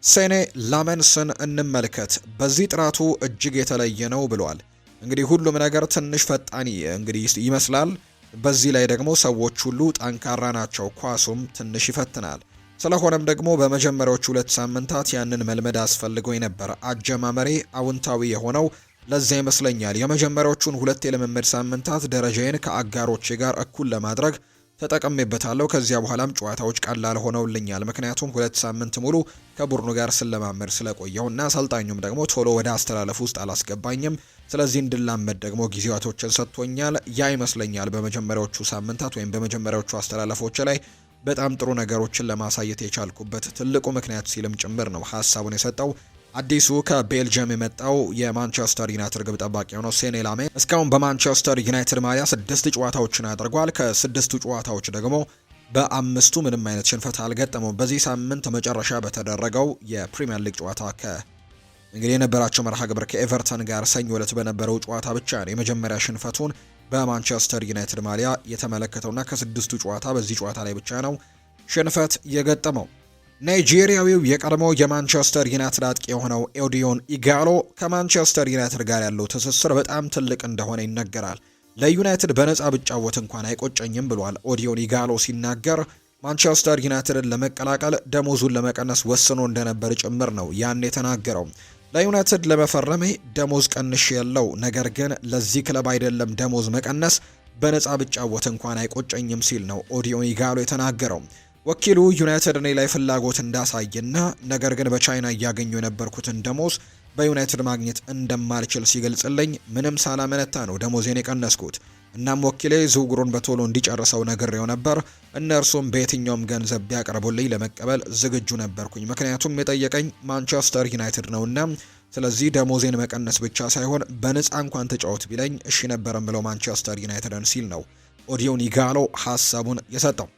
ሴኔ ላመንስን እንመልከት። በዚህ ጥራቱ እጅግ የተለየ ነው ብሏል። እንግዲህ ሁሉም ነገር ትንሽ ፈጣን እንግዲህ ይመስላል። በዚህ ላይ ደግሞ ሰዎች ሁሉ ጠንካራ ናቸው፣ ኳሱም ትንሽ ይፈትናል። ስለሆነም ደግሞ በመጀመሪያዎቹ 2 ሳምንታት ያንን መልመድ አስፈልጎኝ ነበር። አጀማመሬ አውንታዊ የሆነው ለዚያ ይመስለኛል። የመጀመሪያዎቹን 2 የልምምድ ሳምንታት ደረጃዬን ከአጋሮቼ ጋር እኩል ለማድረግ ተጠቅሜበታለሁ። ከዚያ በኋላም ጨዋታዎች ቀላል ሆነውልኛል፣ ምክንያቱም 2 ሳምንት ሙሉ ከቡድኑ ጋር ስለማመድ ስለቆየውና አሰልጣኙም ደግሞ ቶሎ ወደ አስተላለፍ ውስጥ አላስገባኝም። ስለዚህ እንድላመድ ደግሞ ጊዜያቶችን ሰጥቶኛል። ያ ይመስለኛል በመጀመሪያዎቹ ሳምንታት ወይም በመጀመሪያዎቹ አስተላለፎች ላይ በጣም ጥሩ ነገሮችን ለማሳየት የቻልኩበት ትልቁ ምክንያት ሲልም ጭምር ነው ሀሳቡን የሰጠው። አዲሱ ከቤልጅየም የመጣው የማንቸስተር ዩናይትድ ግብ ጠባቂ የሆነው ሴኔ ላሜን እስካሁን በማንቸስተር ዩናይትድ ማሊያ 6 ጨዋታዎችን አድርጓል። ከ6ቱ ጨዋታዎች ደግሞ በ5ቱ ምንም አይነት ሽንፈት አልገጠመውም። በዚህ ሳምንት መጨረሻ በተደረገው የፕሪሚየር ሊግ ጨዋታ እንግዲህ የነበራቸው መርሃ ግብር ከኤቨርተን ጋር ሰኞ ዕለት በነበረው ጨዋታ ብቻ ነው የመጀመሪያ ሽንፈቱን በማንቸስተር ዩናይትድ ማሊያ የተመለከተውና ከ6ቱ ጨዋታ በዚህ ጨዋታ ላይ ብቻ ነው ሽንፈት የገጠመው። ናይጄሪያዊው የቀድሞው የማንቸስተር ዩናይትድ አጥቂ የሆነው ኦዲዮን ኢጋሎ ከማንቸስተር ዩናይትድ ጋር ያለው ትስስር በጣም ትልቅ እንደሆነ ይነገራል። ለዩናይትድ በነፃ ብጫወት እንኳን አይቆጨኝም ብሏል ኦዲዮን ኢጋሎ ሲናገር። ማንቸስተር ዩናይትድን ለመቀላቀል ደሞዙን ለመቀነስ ወስኖ እንደነበር ጭምር ነው ያን የተናገረው። ለዩናይትድ ለመፈረሜ ደሞዝ ቀንሽ ያለው ነገር ግን ለዚህ ክለብ አይደለም ደሞዝ መቀነስ፣ በነፃ ብጫወት እንኳን አይቆጨኝም ሲል ነው ኦዲዮን ኢጋሎ የተናገረው። ወኪሉ ዩናይትድ እኔ ላይ ፍላጎት እንዳሳየና ነገር ግን በቻይና እያገኙ የነበርኩትን ደሞዝ በዩናይትድ ማግኘት እንደማልችል ሲገልጽልኝ ምንም ሳላመነታ ነው ደሞዜን የቀነስኩት። እናም ወኪሌ ዝውውሩን በቶሎ እንዲጨርሰው ነግሬው ነበር። እነርሱም በየትኛውም ገንዘብ ቢያቀርቡልኝ ለመቀበል ዝግጁ ነበርኩኝ፣ ምክንያቱም የጠየቀኝ ማንቸስተር ዩናይትድ ነውና። ስለዚህ ደሞዜን መቀነስ ብቻ ሳይሆን በነፃ እንኳን ተጫወት ቢለኝ እሺ ነበርም ብለው ማንቸስተር ዩናይትድን ሲል ነው ኦዲዮን ኢጋሎ ሀሳቡን የሰጠው።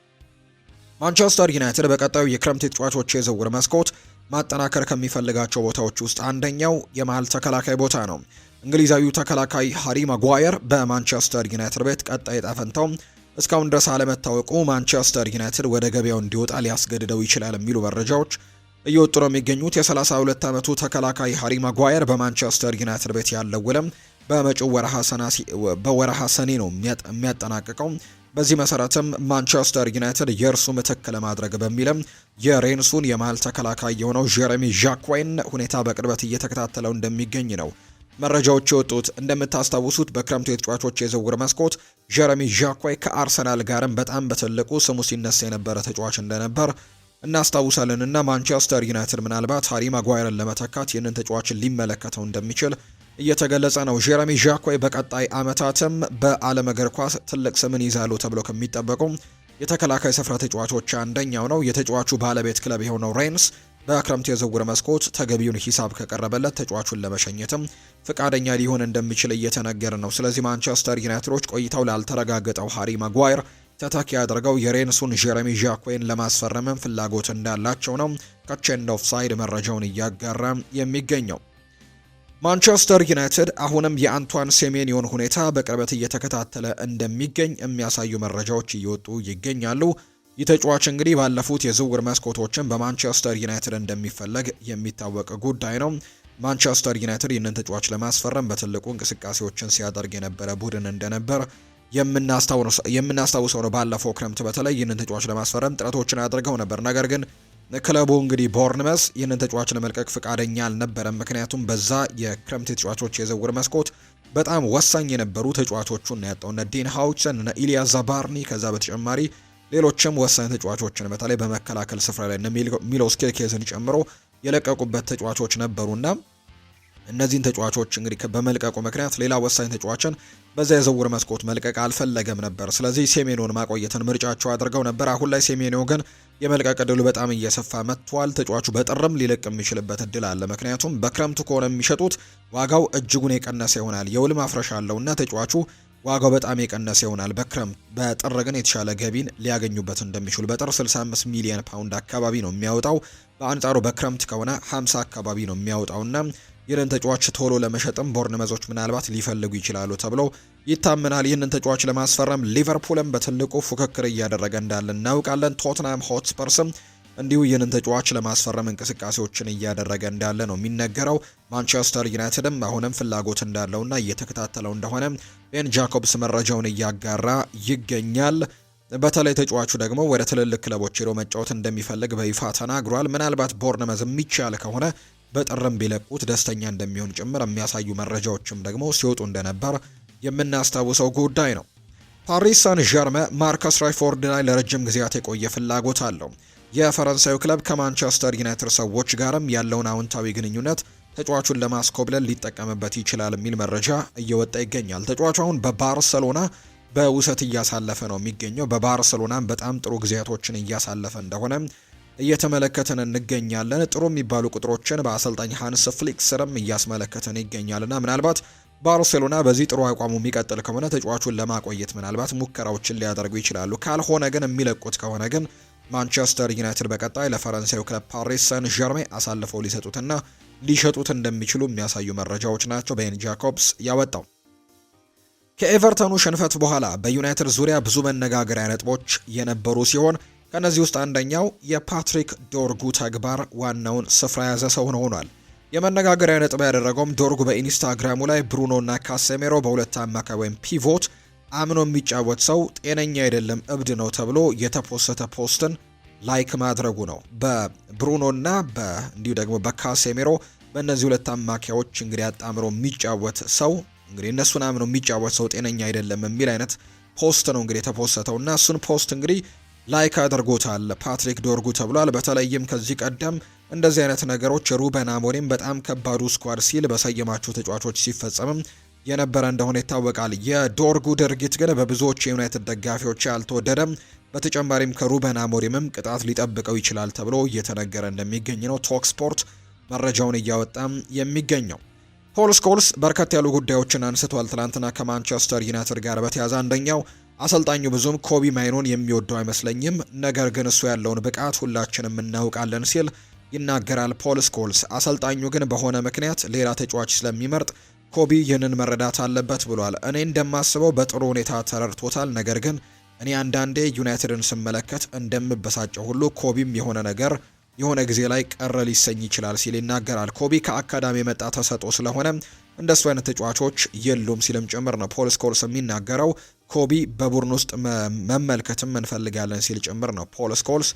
ማንቸስተር ዩናይትድ በቀጣዩ የክረምት ተጫዋቾች የዝውውር መስኮት ማጠናከር ከሚፈልጋቸው ቦታዎች ውስጥ አንደኛው የመሃል ተከላካይ ቦታ ነው። እንግሊዛዊው ተከላካይ ሃሪ ማጓየር በማንቸስተር ዩናይትድ ቤት ቀጣይ ዕጣ ፈንታው እስካሁን ድረስ አለመታወቁ ማንቸስተር ዩናይትድ ወደ ገበያው እንዲወጣ ሊያስገድደው ይችላል የሚሉ መረጃዎች እየወጡ ነው የሚገኙት። የ32 ዓመቱ ተከላካይ ሃሪ ማጓየር በማንቸስተር ዩናይትድ ቤት ያለው ውልም በመጪው ወርሃ ሰኔ ነው የሚያጠናቅቀው። በዚህ መሰረትም ማንቸስተር ዩናይትድ የእርሱ ምትክ ለማድረግ በሚልም የሬንሱን የመሃል ተከላካይ የሆነው ጀረሚ ዣክዌን ሁኔታ በቅርበት እየተከታተለው እንደሚገኝ ነው መረጃዎች የወጡት። እንደምታስታውሱት በክረምቱ የተጫዋቾች የዝውውር መስኮት ጀረሚ ዣክዌ ከአርሰናል ጋርም በጣም በትልቁ ስሙ ሲነሳ የነበረ ተጫዋች እንደነበር እናስታውሳለንና ማንቸስተር ዩናይትድ ምናልባት ሃሪ ማጓየርን ለመተካት ይህንን ተጫዋችን ሊመለከተው እንደሚችል እየተገለጸ ነው። ጀረሚ ዣክዌ በቀጣይ ዓመታትም በዓለም እግር ኳስ ትልቅ ስምን ይዛሉ ተብሎ ከሚጠበቁ የተከላካይ ስፍራ ተጫዋቾች አንደኛው ነው። የተጫዋቹ ባለቤት ክለብ የሆነው ሬንስ በክረምት የዝውውር መስኮት ተገቢውን ሂሳብ ከቀረበለት ተጫዋቹን ለመሸኘትም ፍቃደኛ ሊሆን እንደሚችል እየተነገረ ነው። ስለዚህ ማንቸስተር ዩናይትዶች ቆይታው ላልተረጋገጠው ሃሪ ማጓየር ተተኪ ያደርገው የሬንሱን ጀረሚ ዣክዌን ለማስፈረምም ፍላጎት እንዳላቸው ነው ከቼንድ ኦፍ ሳይድ መረጃውን እያጋራ የሚገኘው። ማንቸስተር ዩናይትድ አሁንም የአንቷን ሴሜኒዮን ሁኔታ በቅርበት እየተከታተለ እንደሚገኝ የሚያሳዩ መረጃዎች እየወጡ ይገኛሉ። ይህ ተጫዋች እንግዲህ ባለፉት የዝውውር መስኮቶችን በማንቸስተር ዩናይትድ እንደሚፈለግ የሚታወቅ ጉዳይ ነው። ማንቸስተር ዩናይትድ ይህንን ተጫዋች ለማስፈረም በትልቁ እንቅስቃሴዎችን ሲያደርግ የነበረ ቡድን እንደነበር የምናስታውሰው ነው። ባለፈው ክረምት በተለይ ይህንን ተጫዋች ለማስፈረም ጥረቶችን አድርገው ነበር። ነገር ግን ክለቡ እንግዲህ ቦርንመስ ይህንን ተጫዋች ለመልቀቅ ፍቃደኛ አልነበረም። ምክንያቱም በዛ የክረምት ተጫዋቾች የዝውውር መስኮት በጣም ወሳኝ የነበሩ ተጫዋቾቹን ነው ያጣው። እነ ዲን ሃውችሰን እና ኢሊያ ዛባርኒ ከዛ በተጨማሪ ሌሎችም ወሳኝ ተጫዋቾችን በተለይ በመከላከል ስፍራ ላይ እነ ሚሎስ ኬርኬዝን ጨምሮ የለቀቁበት ተጫዋቾች ነበሩና እነዚህን ተጫዋቾች እንግዲህ በመልቀቁ ምክንያት ሌላ ወሳኝ ተጫዋችን በዛ የዝውውር መስኮት መልቀቅ አልፈለገም ነበር። ስለዚህ ሴሜኒዮን ማቆየትን ምርጫቸው አድርገው ነበር። አሁን ላይ ሴሜኒዮ ግን የመልቀቅ እድሉ በጣም እየሰፋ መጥቷል። ተጫዋቹ በጥርም ሊለቅ የሚችልበት እድል አለ። ምክንያቱም በክረምቱ ከሆነ የሚሸጡት ዋጋው እጅጉን የቀነሰ ይሆናል። የውል ማፍረሻ አለውና ተጫዋቹ ዋጋው በጣም የቀነሰ ይሆናል። በጥር ግን የተሻለ ገቢን ሊያገኙበት እንደሚችሉ በጥር 65 ሚሊዮን ፓውንድ አካባቢ ነው የሚያወጣው። በአንጻሩ በክረምት ከሆነ 50 አካባቢ ነው የሚያወጣውና ይህንን ተጫዋች ቶሎ ለመሸጥም ቦርንመዞች ምናልባት ሊፈልጉ ይችላሉ ተብሎ ይታመናል። ይህንን ተጫዋች ለማስፈረም ሊቨርፑልም በትልቁ ፉክክር እያደረገ እንዳለ እናውቃለን። ቶትናም ሆትስፐርስም እንዲሁ ይህንን ተጫዋች ለማስፈረም እንቅስቃሴዎችን እያደረገ እንዳለ ነው የሚነገረው። ማንቸስተር ዩናይትድም አሁንም ፍላጎት እንዳለውና እየተከታተለው እንደሆነ ቤን ጃኮብስ መረጃውን እያጋራ ይገኛል። በተለይ ተጫዋቹ ደግሞ ወደ ትልልቅ ክለቦች ሄዶ መጫወት እንደሚፈልግ በይፋ ተናግሯል። ምናልባት ቦርንመዝ የሚቻል ከሆነ በጥርም ቢለቁት ደስተኛ እንደሚሆን ጭምር የሚያሳዩ መረጃዎችም ደግሞ ሲወጡ እንደነበር የምናስታውሰው ጉዳይ ነው። ፓሪስ ሳን ዠርመን ማርከስ ራሽፎርድ ላይ ለረጅም ጊዜያት የቆየ ፍላጎት አለው። የፈረንሳዩ ክለብ ከማንቸስተር ዩናይትድ ሰዎች ጋርም ያለውን አዎንታዊ ግንኙነት ተጫዋቹን ለማስኮብለል ሊጠቀምበት ይችላል የሚል መረጃ እየወጣ ይገኛል። ተጫዋቹ አሁን በባርሰሎና በውሰት እያሳለፈ ነው የሚገኘው። በባርሰሎናም በጣም ጥሩ ጊዜያቶችን እያሳለፈ እንደሆነ እየተመለከተን እንገኛለን። ጥሩ የሚባሉ ቁጥሮችን በአሰልጣኝ ሃንስ ፍሊክ ስርም እያስመለከተን ይገኛልና ምናልባት ባርሴሎና በዚህ ጥሩ አቋሙ የሚቀጥል ከሆነ ተጫዋቹን ለማቆየት ምናልባት ሙከራዎችን ሊያደርጉ ይችላሉ። ካልሆነ ግን የሚለቁት ከሆነ ግን ማንቸስተር ዩናይትድ በቀጣይ ለፈረንሳዩ ክለብ ፓሪስ ሰን ዠርሜን አሳልፈው ሊሰጡትና ሊሸጡት እንደሚችሉ የሚያሳዩ መረጃዎች ናቸው ቤን ጃኮብስ ያወጣው። ከኤቨርተኑ ሽንፈት በኋላ በዩናይትድ ዙሪያ ብዙ መነጋገሪያ ነጥቦች የነበሩ ሲሆን ከነዚህ ውስጥ አንደኛው የፓትሪክ ዶርጉ ተግባር ዋናውን ስፍራ የያዘ ሰው ሆኗል። የመነጋገሪያ ነጥብ ያደረገውም ዶርጉ በኢንስታግራሙ ላይ ብሩኖ እና ካሴሜሮ በሁለት አማካይ ወይም ፒቮት አምኖ የሚጫወት ሰው ጤነኛ አይደለም፣ እብድ ነው ተብሎ የተፖሰተ ፖስትን ላይክ ማድረጉ ነው። በብሩኖና እንዲሁ ደግሞ በካሴሜሮ በእነዚህ ሁለት አማካዮች እንግዲህ አጣምሮ የሚጫወት ሰው እንግዲህ እነሱን አምኖ የሚጫወት ሰው ጤነኛ አይደለም የሚል አይነት ፖስት ነው እንግዲህ የተፖሰተው እና እሱን ፖስት እንግዲህ ላይክ አድርጎታል ፓትሪክ ዶርጉ ተብሏል። በተለይም ከዚህ ቀደም እንደዚህ አይነት ነገሮች ሩበን አሞሪም በጣም ከባዱ ስኳድ ሲል በሰየማቸው ተጫዋቾች ሲፈጸምም የነበረ እንደሆነ ይታወቃል። የዶርጉ ድርጊት ግን በብዙዎች የዩናይትድ ደጋፊዎች አልተወደደም። በተጨማሪም ከሩበን አሞሪምም ቅጣት ሊጠብቀው ይችላል ተብሎ እየተነገረ እንደሚገኝ ነው ቶክ ስፖርት መረጃውን እያወጣም የሚገኘው። ፖል ስኮልስ በርከት ያሉ ጉዳዮችን አንስቷል። ትናንትና ከማንቸስተር ዩናይትድ ጋር በተያያዘ አንደኛው አሰልጣኙ ብዙም ኮቢ ማይኖን የሚወደው አይመስለኝም፣ ነገር ግን እሱ ያለውን ብቃት ሁላችንም እናውቃለን ሲል ይናገራል ፖል ስኮልስ። አሰልጣኙ ግን በሆነ ምክንያት ሌላ ተጫዋች ስለሚመርጥ ኮቢ ይህንን መረዳት አለበት ብሏል። እኔ እንደማስበው በጥሩ ሁኔታ ተረድቶታል፣ ነገር ግን እኔ አንዳንዴ ዩናይትድን ስመለከት እንደምበሳጨው ሁሉ ኮቢም የሆነ ጊዜ ላይ ቀረ ሊሰኝ ይችላል ሲል ይናገራል። ኮቢ ከአካዳሚ የመጣ ተሰጥኦ ስለሆነ እንደሱ አይነት ተጫዋቾች የሉም ሲልም ጭምር ነው ፖል ስኮልስ የሚናገረው። ኮቢ በቡድን ውስጥ መመልከትም እንፈልጋለን ሲል ጭምር ነው ፖል ስኮልስ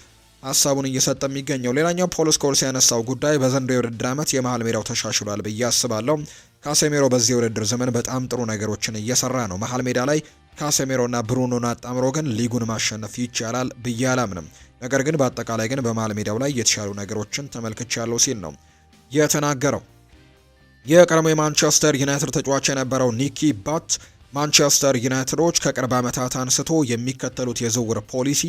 ሀሳቡን እየሰጠ የሚገኘው። ሌላኛው ፖል ስኮልስ ያነሳው ጉዳይ በዘንድሮው የውድድር ዓመት የመሃል ሜዳው ተሻሽሏል ብዬ አስባለሁ። ካሴሜሮ በዚህ የውድድር ዘመን በጣም ጥሩ ነገሮችን እየሰራ ነው። መሃል ሜዳ ላይ ካሴሜሮና ብሩኖን አጣምሮ ግን ሊጉን ማሸነፍ ይቻላል ብዬ አላምንም። ነገር ግን በአጠቃላይ ግን በመሃል ሜዳው ላይ የተሻሉ ነገሮችን ተመልክቻለሁ ሲል ነው የተናገረው። የቀድሞ የማንቸስተር ዩናይትድ ተጫዋች የነበረው ኒኪ ባት ማንቸስተር ዩናይትዶች ከቅርብ ዓመታት አንስቶ የሚከተሉት የዝውውር ፖሊሲ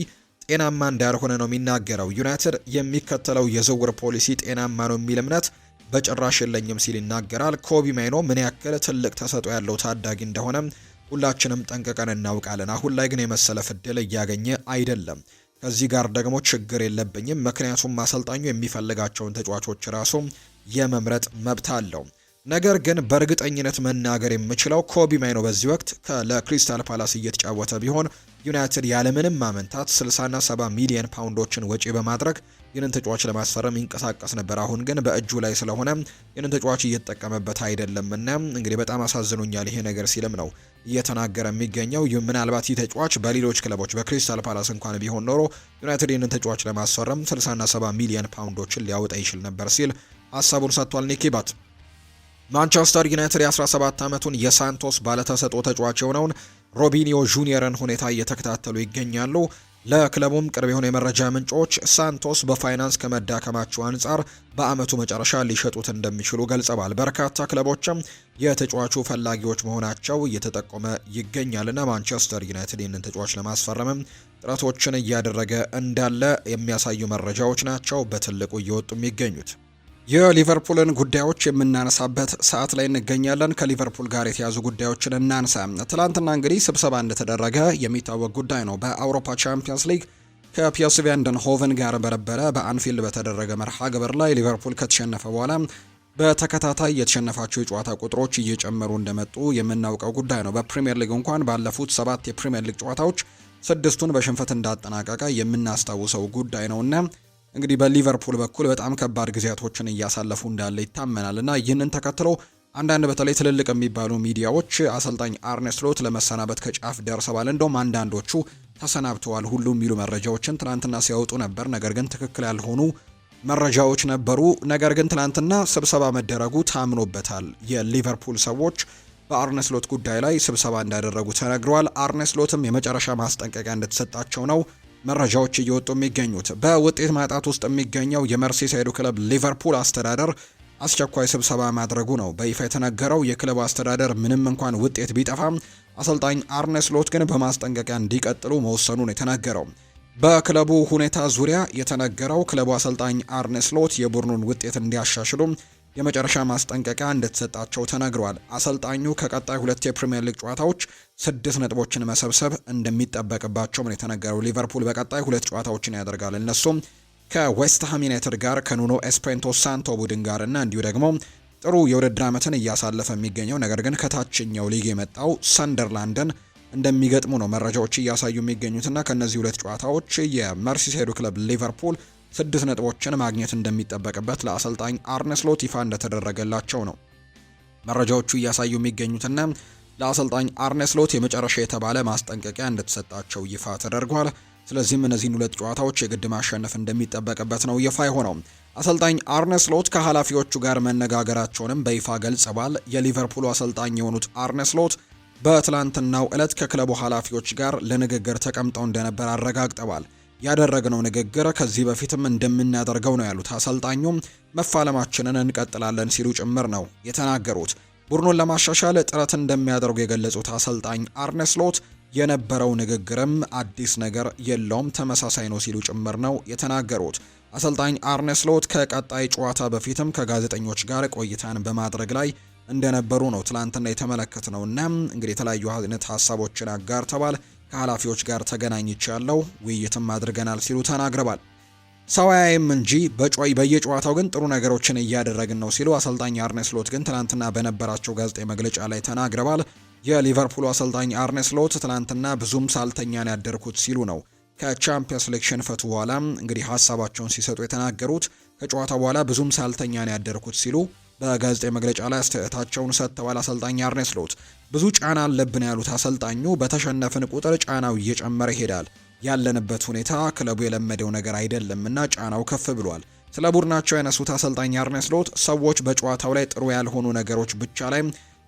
ጤናማ እንዳልሆነ ነው የሚናገረው። ዩናይትድ የሚከተለው የዝውውር ፖሊሲ ጤናማ ነው የሚል እምነት በጭራሽ የለኝም ሲል ይናገራል። ኮቢ ማይኖ ምን ያክል ትልቅ ተሰጥኦ ያለው ታዳጊ እንደሆነ ሁላችንም ጠንቅቀን እናውቃለን። አሁን ላይ ግን የመሰለፍ ዕድል እያገኘ አይደለም። ከዚህ ጋር ደግሞ ችግር የለብኝም፣ ምክንያቱም አሰልጣኙ የሚፈልጋቸውን ተጫዋቾች ራሱ የመምረጥ መብት አለው። ነገር ግን በእርግጠኝነት መናገር የምችለው ኮቢ ማይኖ በዚህ ወቅት ለክሪስታል ፓላስ እየተጫወተ ቢሆን ዩናይትድ ያለምንም ማመንታት 60 እና 70 ሚሊዮን ፓውንዶችን ወጪ በማድረግ ይህንን ተጫዋች ለማስፈረም ይንቀሳቀስ ነበር። አሁን ግን በእጁ ላይ ስለሆነ ይህንን ተጫዋች እየተጠቀመበት አይደለም እና እንግዲህ በጣም አሳዝኖኛል ይሄ ነገር ሲልም ነው እየተናገረ የሚገኘው። ምናልባት ይህ ተጫዋች በሌሎች ክለቦች በክሪስታል ፓላስ እንኳን ቢሆን ኖሮ ዩናይትድ ይህንን ተጫዋች ለማስፈረም 60 እና 70 ሚሊዮን ፓውንዶችን ሊያወጣ ይችል ነበር ሲል ሀሳቡን ሰጥቷል ኒኪ ባት። ማንቸስተር ዩናይትድ የ17 ዓመቱን የሳንቶስ ባለተሰጥኦ ተጫዋች የሆነውን ሮቢኒዮ ጁኒየርን ሁኔታ እየተከታተሉ ይገኛሉ። ለክለቡም ቅርብ የሆኑ የመረጃ ምንጮች ሳንቶስ በፋይናንስ ከመዳከማቸው አንጻር በአመቱ መጨረሻ ሊሸጡት እንደሚችሉ ገልጸዋል። በርካታ ክለቦችም የተጫዋቹ ፈላጊዎች መሆናቸው እየተጠቆመ ይገኛልና ማንቸስተር ዩናይትድ ይህንን ተጫዋች ለማስፈረምም ጥረቶችን እያደረገ እንዳለ የሚያሳዩ መረጃዎች ናቸው በትልቁ እየወጡ የሚገኙት። የሊቨርፑልን ጉዳዮች የምናነሳበት ሰዓት ላይ እንገኛለን። ከሊቨርፑል ጋር የተያዙ ጉዳዮችን እናንሳ። ትላንትና እንግዲህ ስብሰባ እንደተደረገ የሚታወቅ ጉዳይ ነው። በአውሮፓ ቻምፒየንስ ሊግ ከፒኤስቪ አይንድሆቨን ጋር በነበረ በአንፊልድ በተደረገ መርሃ ግብር ላይ ሊቨርፑል ከተሸነፈ በኋላ በተከታታይ የተሸነፋቸው የጨዋታ ቁጥሮች እየጨመሩ እንደመጡ የምናውቀው ጉዳይ ነው። በፕሪሚየር ሊግ እንኳን ባለፉት 7 የፕሪሚየር ሊግ ጨዋታዎች 6ቱን በሽንፈት እንዳጠናቀቀ የምናስታውሰው ጉዳይ ነውና እንግዲህ በሊቨርፑል በኩል በጣም ከባድ ጊዜያቶችን እያሳለፉ እንዳለ ይታመናል እና ይህንን ተከትሎ አንዳንድ በተለይ ትልልቅ የሚባሉ ሚዲያዎች አሰልጣኝ አርኔ ስሎት ለመሰናበት ከጫፍ ደርሰዋል፣ እንደውም አንዳንዶቹ ተሰናብተዋል ሁሉ የሚሉ መረጃዎችን ትናንትና ሲያወጡ ነበር። ነገር ግን ትክክል ያልሆኑ መረጃዎች ነበሩ። ነገር ግን ትናንትና ስብሰባ መደረጉ ታምኖበታል። የሊቨርፑል ሰዎች በአርኔ ስሎት ጉዳይ ላይ ስብሰባ እንዳደረጉ ተነግረዋል። አርኔ ስሎትም የመጨረሻ ማስጠንቀቂያ እንደተሰጣቸው ነው መረጃዎች እየወጡ የሚገኙት። በውጤት ማጣት ውስጥ የሚገኘው የመርሲሳይዱ ክለብ ሊቨርፑል አስተዳደር አስቸኳይ ስብሰባ ማድረጉ ነው በይፋ የተነገረው። የክለቡ አስተዳደር ምንም እንኳን ውጤት ቢጠፋም አሰልጣኝ አርኔ ስሎት ግን በማስጠንቀቂያ እንዲቀጥሉ መወሰኑ ነው የተነገረው። በክለቡ ሁኔታ ዙሪያ የተነገረው ክለቡ አሰልጣኝ አርኔ ስሎት የቡድኑን ውጤት እንዲያሻሽሉ የመጨረሻ ማስጠንቀቂያ እንደተሰጣቸው ተነግሯል። አሰልጣኙ ከቀጣይ 2 የፕሪሚየር ሊግ ጨዋታዎች 6 ነጥቦችን መሰብሰብ እንደሚጠበቅባቸው ነው የተነገረው። ሊቨርፑል በቀጣይ 2 ጨዋታዎችን ያደርጋል። እነሱም ከዌስትሃም ዩናይትድ ጋር፣ ከኑኖ ኤስፕሬንቶ ሳንቶ ቡድን ጋር እና እንዲሁ ደግሞ ጥሩ የውድድር ዓመትን እያሳለፈ የሚገኘው ነገር ግን ከታችኛው ሊግ የመጣው ሰንደርላንድን እንደሚገጥሙ ነው መረጃዎች እያሳዩ የሚገኙትና ከነዚህ 2 ጨዋታዎች የመርሲሳይዱ ክለብ ሊቨርፑል 6 ነጥቦችን ማግኘት እንደሚጠበቅበት ለአሰልጣኝ አርኔ ስሎት ይፋ እንደተደረገላቸው ነው መረጃዎቹ እያሳዩ የሚገኙትና ለአሰልጣኝ አርኔ ስሎት የመጨረሻ የተባለ ማስጠንቀቂያ እንደተሰጣቸው ይፋ ተደርጓል። ስለዚህም እነዚህን 2 ጨዋታዎች የግድ ማሸነፍ እንደሚጠበቅበት ነው ይፋ የሆነው። አሰልጣኝ አርኔ ስሎት ከኃላፊዎቹ ጋር መነጋገራቸውንም በይፋ ገልጸዋል። የሊቨርፑሉ አሰልጣኝ የሆኑት አርኔ ስሎት በትላንትናው ዕለት ከክለቡ ኃላፊዎች ጋር ለንግግር ተቀምጠው እንደነበር አረጋግጠዋል። ያደረግነው ንግግር ከዚህ በፊትም እንደምናደርገው ነው ያሉት አሰልጣኙም መፋለማችንን እንቀጥላለን ሲሉ ጭምር ነው የተናገሩት። ቡድኑን ለማሻሻል ጥረት እንደሚያደርጉ የገለጹት አሰልጣኝ አርኔ ስሎት የነበረው ንግግርም አዲስ ነገር የለውም፣ ተመሳሳይ ነው ሲሉ ጭምር ነው የተናገሩት። አሰልጣኝ አርኔ ስሎት ከቀጣይ ጨዋታ በፊትም ከጋዜጠኞች ጋር ቆይታን በማድረግ ላይ እንደነበሩ ነው ትላንትና የተመለከትነው እና እንግዲህ የተለያዩ አይነት ሀሳቦችን አጋርተዋል። ከኃላፊዎች ጋር ተገናኝቻለሁ፣ ውይይትም አድርገናል ሲሉ ተናግረዋል። ሰው አያይም እንጂ በየጨዋታው ግን ጥሩ ነገሮችን እያደረግን ነው ሲሉ አሰልጣኝ አርኔ ስሎት ግን ትናንትና በነበራቸው ጋዜጣዊ መግለጫ ላይ ተናግረዋል። የሊቨርፑል አሰልጣኝ አርኔ ስሎት ትናንትና ብዙም ሳልተኛን ያደርኩት ሲሉ ነው ከቻምፒየንስ ሊግ ሽንፈቱ በኋላ እንግዲህ ሀሳባቸውን ሲሰጡ የተናገሩት። ከጨዋታ በኋላ ብዙም ሳልተኛን ያደርኩት ሲሉ በጋዜጣዊ መግለጫ ላይ አስተያየታቸውን ሰጥተዋል። አሰልጣኝ አርኔ ስሎት ብዙ ጫና አለብን ያሉት አሰልጣኙ በተሸነፍን ቁጥር ጫናው እየጨመረ ይሄዳል። ያለንበት ሁኔታ ክለቡ የለመደው ነገር አይደለም እና ጫናው ከፍ ብሏል። ስለ ቡድናቸው ያነሱት አሰልጣኝ አርኔ ስሎት ሰዎች በጨዋታው ላይ ጥሩ ያልሆኑ ነገሮች ብቻ ላይ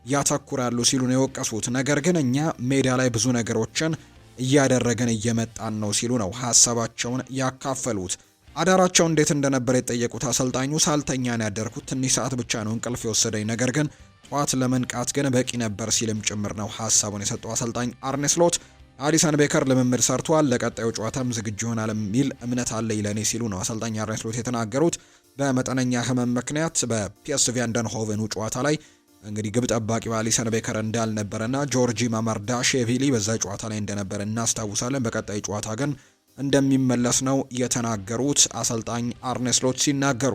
ያተኩራሉ ሲሉ ነው የወቀሱት። ነገር ግን እኛ ሜዳ ላይ ብዙ ነገሮችን እያደረግን እየመጣን ነው ሲሉ ነው ሀሳባቸውን ያካፈሉት። አዳራቸው እንዴት እንደነበር የጠየቁት አሰልጣኙ ሳልተኛን ያደርኩት ትንሽ ሰዓት ብቻ ነው እንቅልፍ የወሰደኝ፣ ነገር ግን ጠዋት ለመንቃት ግን በቂ ነበር ሲልም ጭምር ነው ሀሳቡን የሰጠው አሰልጣኝ አርኔ ስሎት። አሊሰን ቤከር ልምምድ ሰርቷል፣ ለቀጣዩ ጨዋታም ዝግጁ ይሆናል የሚል እምነት አለኝ ለኔ ሲሉ ነው አሰልጣኝ አርኔ ስሎት የተናገሩት። በመጠነኛ ህመም ምክንያት በፒኤስቪ አይንድሆቨኑ ጨዋታ ላይ እንግዲህ ግብ ጠባቂው አሊሰን ቤከር እንዳልነበረና ጆርጂ ማማርዳሽቪሊ በዛ ጨዋታ ላይ እንደነበረ እናስታውሳለን። በቀጣይ ጨዋታ ግን እንደሚመለስ ነው የተናገሩት አሰልጣኝ አርኔ ስሎት ሲናገሩ።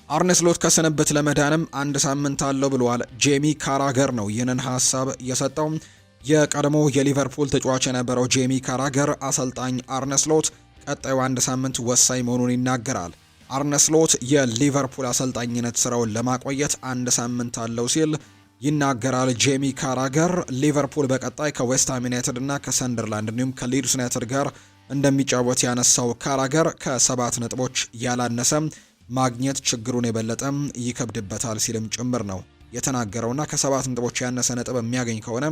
አርኔ ስሎት ከስንብት ለመዳንም 1 ሳምንት አለው ብለዋል። ጄሚ ካራገር ነው ይህንን ሀሳብ የሰጠው። የቀድሞ የሊቨርፑል ተጫዋች የነበረው ጄሚ ካራገር አሰልጣኝ አርኔ ስሎት ቀጣዩ 1 ሳምንት ወሳኝ መሆኑን ይናገራል። አርኔ ስሎት የሊቨርፑል አሰልጣኝነት ስራውን ለማቆየት 1 ሳምንት አለው ሲል ይናገራል። ጄሚ ካራገር ሊቨርፑል በቀጣይ ከዌስትሃም ዩናይትድ እና ከሰንደርላንድ እንዲሁም ከሊድስ ዩናይትድ ጋር እንደሚጫወት ያነሳው ካራገር ከ7 ነጥቦች ያላነሰ ማግኘት ችግሩን የበለጠ ይከብድበታል ሲልም ጭምር ነው የተናገረውና ከ7 ነጥቦች ያነሰ ነጥብ የሚያገኝ ከሆነ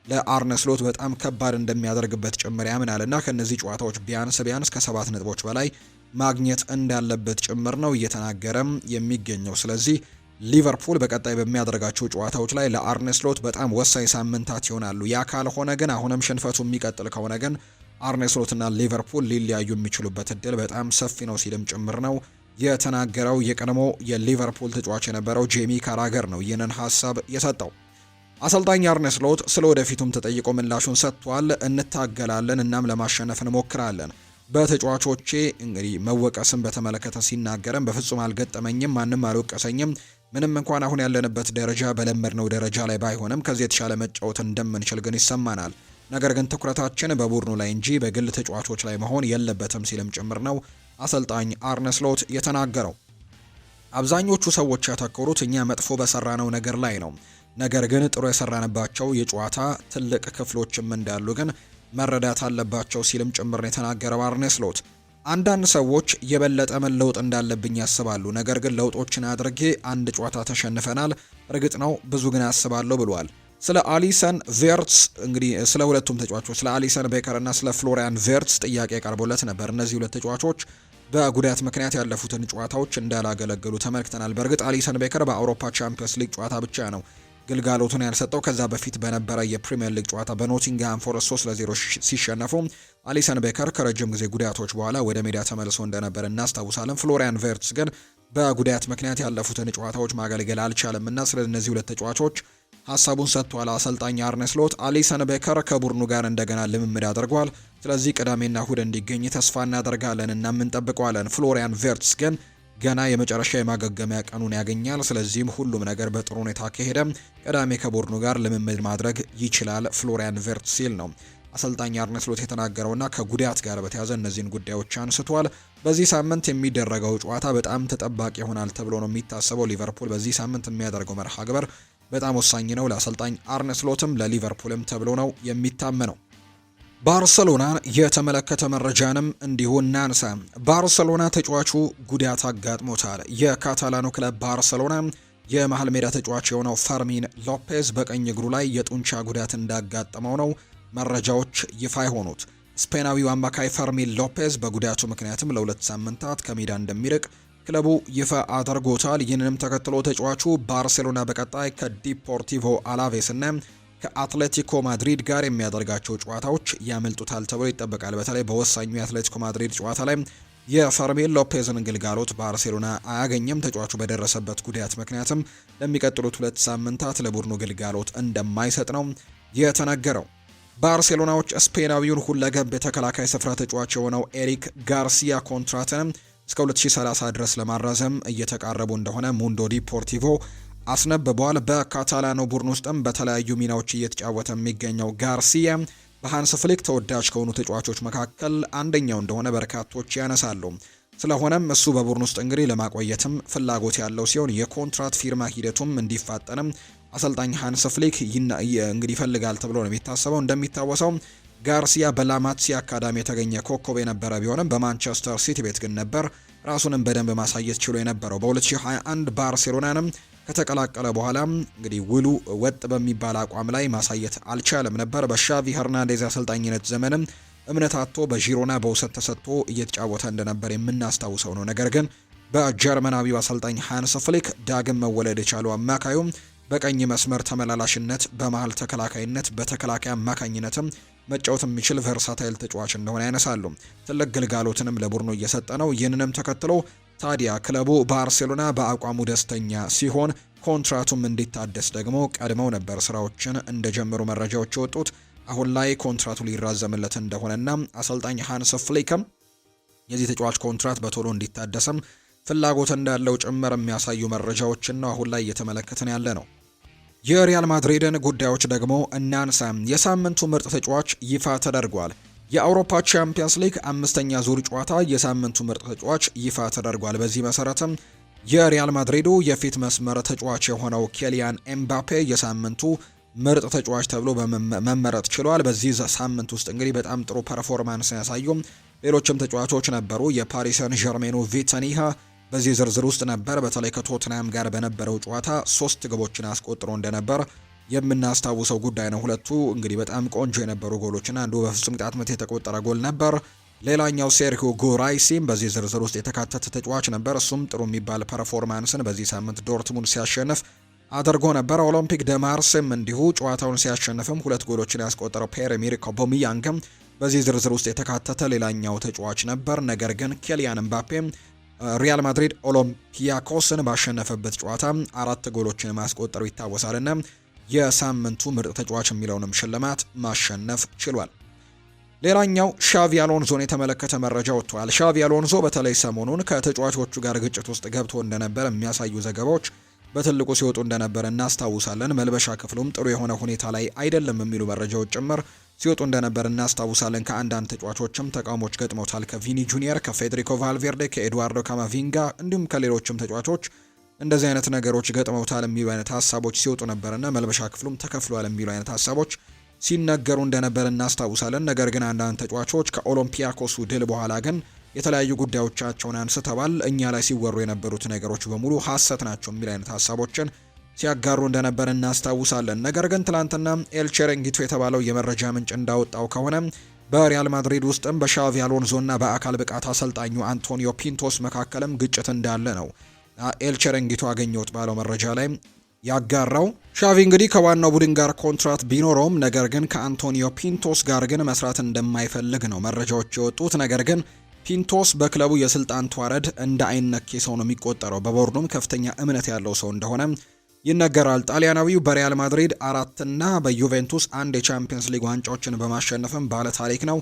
ለአርነ ስሎት በጣም ከባድ እንደሚያደርግበት ጭምር ያምናልና ከነዚህ ጨዋታዎች ቢያንስ ከ7 ነጥቦች በላይ ማግኘት እንዳለበት ጭምር ነው እየተናገረም የሚገኘው። ስለዚህ ሊቨርፑል በቀጣይ በሚያደርጋቸው ጨዋታዎች ላይ ለአርነ ስሎት በጣም ወሳኝ ሳምንታት ይሆናሉ። ያ ካልሆነ ግን አሁንም ሽንፈቱ የሚቀጥል ከሆነ ግን አርነ ስሎትና ሊቨርፑል ሊለያዩ የሚችሉበት እድል በጣም ሰፊ ነው ሲልም ጭምር ነው የተናገረው። የቀድሞ የሊቨርፑል ተጫዋች የነበረው ጄሚ ካራገር ነው ይህንን ሀሳብ የሰጠው። አሰልጣኝ አርነ ስሎት ስለ ወደፊቱም ተጠይቆ ምላሹን ሰጥቷል። እንታገላለን፣ እናም ለማሸነፍ እንሞክራለን። በተጫዋቾቼ እንግዲህ መወቀስን በተመለከተ ሲናገረም በፍጹም አልገጠመኝም፣ ማንም አልወቀሰኝም። ምንም እንኳን አሁን ያለንበት ደረጃ በለመድነው ደረጃ ላይ ባይሆንም ከዚህ የተሻለ መጫወት እንደምንችል ግን ይሰማናል። ነገር ግን ትኩረታችን በቡድኑ ላይ እንጂ በግል ተጫዋቾች ላይ መሆን የለበትም ሲልም ጭምር ነው አሰልጣኝ አርነ ስሎት የተናገረው። አብዛኞቹ ሰዎች ያተኮሩት እኛ መጥፎ በሰራነው ነገር ላይ ነው። ነገር ግን ጥሩ የሰራንባቸው የጨዋታ ትልቅ ክፍሎችም እንዳሉ ግን መረዳት አለባቸው ሲልም ጭምር ነው የተናገረው አርነ ስሎት። አንዳንድ ሰዎች የበለጠ መለውጥ እንዳለብኝ ያስባሉ። ነገር ግን ለውጦችን አድርጌ አንድ ጨዋታ ተሸንፈናል። እርግጥ ነው ብዙ ግን አስባለሁ ብሏል። ስለ አሊሰን ቬርትስ እንግዲህ ስለ ሁለቱም ተጫዋቾች ስለ አሊሰን ቤከር እና ስለ ፍሎሪያን ቬርትስ ጥያቄ ቀርቦለት ነበር። እነዚህ ሁለት ተጫዋቾች በጉዳት ምክንያት ያለፉትን ጨዋታዎች እንዳላገለገሉ ተመልክተናል። በእርግጥ አሊሰን ቤከር በአውሮፓ ቻምፒየንስ ሊግ ጨዋታ ብቻ ነው ግልጋሎቱን ያልሰጠው። ከዛ በፊት በነበረ የፕሪሚየር ሊግ ጨዋታ በኖቲንግሃም ፎረስት 3-0 ሲሸነፉ አሊሰን ቤከር ከረጅም ጊዜ ጉዳቶች በኋላ ወደ ሜዳ ተመልሶ እንደነበር እናስታውሳለን። ፍሎሪያን ቬርትስ ግን በጉዳት ምክንያት ያለፉትን ጨዋታዎች ማገልገል አልቻለም እና ስለ እነዚህ ሁለት ተጫዋቾች ሀሳቡን ሰጥቷል አሰልጣኝ አርነ ስሎት። አሊሰን ቤከር ከቡድኑ ጋር እንደገና ልምምድ አድርጓል። ስለዚህ ቅዳሜና እሁድ እንዲገኝ ተስፋ እናደርጋለን እና እንጠብቀዋለን። ፍሎሪያን ቬርትስ ግን ገና የመጨረሻ የማገገሚያ ቀኑን ያገኛል። ስለዚህም ሁሉም ነገር በጥሩ ሁኔታ ከሄደ ቅዳሜ ከቡድኑ ጋር ልምምድ ማድረግ ይችላል ፍሎሪያን ቬርትስ ሲል ነው አሰልጣኝ አርነ ስሎት የተናገረውና ከጉዳት ጋር በተያያዘ እነዚህን ጉዳዮች አንስቷል። በዚህ ሳምንት የሚደረገው ጨዋታ በጣም ተጠባቂ ይሆናል ተብሎ ነው የሚታሰበው። ሊቨርፑል በዚህ ሳምንት የሚያደርገው መርሃ ግብር በጣም ወሳኝ ነው ለአሰልጣኝ አርነ ስሎትም ለሊቨርፑልም ተብሎ ነው የሚታመነው። ባርሰሎናን የተመለከተ መረጃንም እንዲሁ እናንሳ። ባርሰሎና ተጫዋቹ ጉዳት አጋጥሞታል። የካታላኑ ክለብ ባርሰሎና የመሃል ሜዳ ተጫዋች የሆነው ፈርሚን ሎፔዝ በቀኝ እግሩ ላይ የጡንቻ ጉዳት እንዳጋጠመው ነው መረጃዎች ይፋ የሆኑት። ስፔናዊው አማካይ ፈርሚን ሎፔዝ በጉዳቱ ምክንያትም ለ2 ሳምንታት ከሜዳ እንደሚርቅ ክለቡ ይፋ አድርጎታል። ይህንንም ተከትሎ ተጫዋቹ ባርሴሎና በቀጣይ ከዲፖርቲቮ አላቬስ እና ከአትሌቲኮ ማድሪድ ጋር የሚያደርጋቸው ጨዋታዎች ያመልጡታል ተብሎ ይጠበቃል። በተለይ በወሳኙ የአትሌቲኮ ማድሪድ ጨዋታ ላይ የፈርሚን ሎፔዝን ግልጋሎት ባርሴሎና አያገኝም። ተጫዋቹ በደረሰበት ጉዳት ምክንያትም ለሚቀጥሉት 2 ሳምንታት ለቡድኑ ግልጋሎት እንደማይሰጥ ነው የተነገረው። ባርሴሎናዎች ስፔናዊውን ሁለገብ የተከላካይ ስፍራ ተጫዋች የሆነው ኤሪክ ጋርሲያ ኮንትራትንም እስከ 2030 ድረስ ለማራዘም እየተቃረቡ እንደሆነ ሙንዶ ዲፖርቲቮ አስነብቧል። በካታላኖ ቡድን ውስጥም በተለያዩ ሚናዎች እየተጫወተ የሚገኘው ጋርሲያ በሃንስ ፍሊክ ተወዳጅ ከሆኑ ተጫዋቾች መካከል አንደኛው እንደሆነ በርካቶች ያነሳሉ። ስለሆነም እሱ በቡድን ውስጥ እንግዲህ ለማቆየትም ፍላጎት ያለው ሲሆን የኮንትራት ፊርማ ሂደቱም እንዲፋጠንም አሰልጣኝ ሃንስ ፍሊክ እንግዲህ ይፈልጋል ተብሎ ነው የሚታሰበው። እንደሚታወሰው ጋርሲያ በላማሲያ አካዳሚ የተገኘ ኮከብ የነበረ ቢሆንም በማንቸስተር ሲቲ ቤት ግን ነበር ራሱንም በደንብ ማሳየት ችሎ የነበረው። በ2021 ባርሴሎናንም ከተቀላቀለ በኋላ እንግዲህ ውሉ ወጥ በሚባል አቋም ላይ ማሳየት አልቻለም ነበር። በሻቪ ሄርናንዴዝ አሰልጣኝነት ዘመንም እምነት አጥቶ በዢሮና በውሰት ተሰጥቶ እየተጫወተ እንደነበር የምናስታውሰው ነው። ነገር ግን በጀርመናዊው አሰልጣኝ ሃንስ ፍሊክ ዳግም መወለድ የቻለው አማካዩም በቀኝ መስመር ተመላላሽነት፣ በመሃል ተከላካይነት፣ በተከላካይ አማካኝነትም መጫወት የሚችል ቨርሳታይል ተጫዋች እንደሆነ ያነሳሉ። ትልቅ ግልጋሎትንም ለቡድኑ እየሰጠ ነው። ይህንንም ተከትሎ ታዲያ ክለቡ ባርሴሎና በአቋሙ ደስተኛ ሲሆን ኮንትራቱም እንዲታደስ ደግሞ ቀድመው ነበር ስራዎችን እንደጀመሩ መረጃዎች የወጡት። አሁን ላይ ኮንትራቱ ሊራዘምለት እንደሆነና አሰልጣኝ ሃንስ ፍሊክም የዚህ ተጫዋች ኮንትራት በቶሎ እንዲታደስም ፍላጎት እንዳለው ጭምር የሚያሳዩ መረጃዎችን ነው አሁን ላይ እየተመለከትን ያለ ነው። የሪያል ማድሪድን ጉዳዮች ደግሞ እናንሳ። የሳምንቱ ምርጥ ተጫዋች ይፋ ተደርጓል። የአውሮፓ ቻምፒየንስ ሊግ 5ኛ ዙር ጨዋታ የሳምንቱ ምርጥ ተጫዋች ይፋ ተደርጓል። በዚህ መሰረትም የሪያል ማድሪዱ የፊት መስመር ተጫዋች የሆነው ኬሊያን ኤምባፔ የሳምንቱ ምርጥ ተጫዋች ተብሎ መመረጥ ችሏል። በዚህ ሳምንት ውስጥ እንግዲህ በጣም ጥሩ ፐርፎርማንስ ያሳዩ ሌሎችም ተጫዋቾች ነበሩ። የፓሪስ ሰን ዠርሜኑ ቪተኒሃ በዚህ ዝርዝር ውስጥ ነበር። በተለይ ከቶትናም ጋር በነበረው ጨዋታ 3 ግቦችን አስቆጥሮ እንደነበር የምናስታውሰው ጉዳይ ነው። ሁለቱ እንግዲህ በጣም ቆንጆ የነበሩ ጎሎችና አንዱ በፍጹም ቅጣት ምት የተቆጠረ ጎል ነበር። ሌላኛው ሴርሂዮ ጉራይሲም በዚህ ዝርዝር ውስጥ የተካተተ ተጫዋች ነበር። እሱም ጥሩ የሚባል ፐርፎርማንስን በዚህ ሳምንት ዶርትሙንድ ሲያሸንፍ አድርጎ ነበር። ኦሎምፒክ ደ ማርሴም እንዲሁ ጨዋታውን ሲያሸንፍም 2 ጎሎችን ያስቆጠረው ፒየር-ኤሜሪክ ኦባሜያንግም በዚህ ዝርዝር ውስጥ የተካተተ ሌላኛው ተጫዋች ነበር። ነገር ግን ኬሊያን ኤምባፔ ሪያል ማድሪድ ኦሎምፒያኮስን ባሸነፈበት ጨዋታ 4 ጎሎችን ማስቆጠሩ ይታወሳልና የሳምንቱ ምርጥ ተጫዋች የሚለውንም ሽልማት ማሸነፍ ችሏል። ሌላኛው ሻቪ አሎንዞን የተመለከተ መረጃ ወጥቷል። ሻቪ አሎንዞ በተለይ ሰሞኑን ከተጫዋቾቹ ጋር ግጭት ውስጥ ገብቶ እንደነበር የሚያሳዩ ዘገባዎች በትልቁ ሲወጡ እንደነበር እናስታውሳለን። መልበሻ ክፍሉም ጥሩ የሆነ ሁኔታ ላይ አይደለም የሚሉ መረጃዎች ጭምር ሲወጡ እንደነበር እናስታውሳለን። ከአንዳንድ ተጫዋቾችም ተቃውሞች ገጥመውታል። ከቪኒ ጁኒየር፣ ከፌዴሪኮ ቫልቬርዴ፣ ከኤድዋርዶ ካማቪንጋ እንዲሁም ከሌሎችም ተጫዋቾች እንደዚህ አይነት ነገሮች ገጥመውታል የሚሉ አይነት ሀሳቦች ሲወጡ ነበርና መልበሻ ክፍሉም ተከፍሏል የሚሉ አይነት ሀሳቦች ሲነገሩ እንደነበር እናስታውሳለን። ነገር ግን አንዳንድ ተጫዋቾች ከኦሎምፒያኮሱ ድል በኋላ ግን የተለያዩ ጉዳዮቻቸውን አንስተዋል። እኛ ላይ ሲወሩ የነበሩት ነገሮች በሙሉ ሀሰት ናቸው የሚል አይነት ሀሳቦችን ሲያጋሩ እንደነበር እናስታውሳለን። ነገር ግን ትላንትና ኤል ቼሬንጊቶ የተባለው የመረጃ ምንጭ እንዳወጣው ከሆነ በሪያል ማድሪድ ውስጥም በሻቪ አሎንዞና በአካል ብቃት አሰልጣኙ አንቶኒዮ ፒንቶስ መካከልም ግጭት እንዳለ ነው ኤል ቼሬንጊቶ አገኘሁት ባለው መረጃ ላይ ያጋራው። ሻቪ እንግዲህ ከዋናው ቡድን ጋር ኮንትራት ቢኖረውም ነገር ግን ከአንቶኒዮ ፒንቶስ ጋር ግን መስራት እንደማይፈልግ ነው መረጃዎች የወጡት። ነገር ግን ፒንቶስ በክለቡ የስልጣን ተዋረድ እንደ አይነኬ ሰው ነው የሚቆጠረው። በቦርዱም ከፍተኛ እምነት ያለው ሰው እንደሆነ ይነገራል። ጣሊያናዊው በሪያል ማድሪድ 4 እና በዩቬንቱስ 1 የቻምፒየንስ ሊግ ዋንጫዎችን በማሸነፍም ባለ ታሪክ ነው።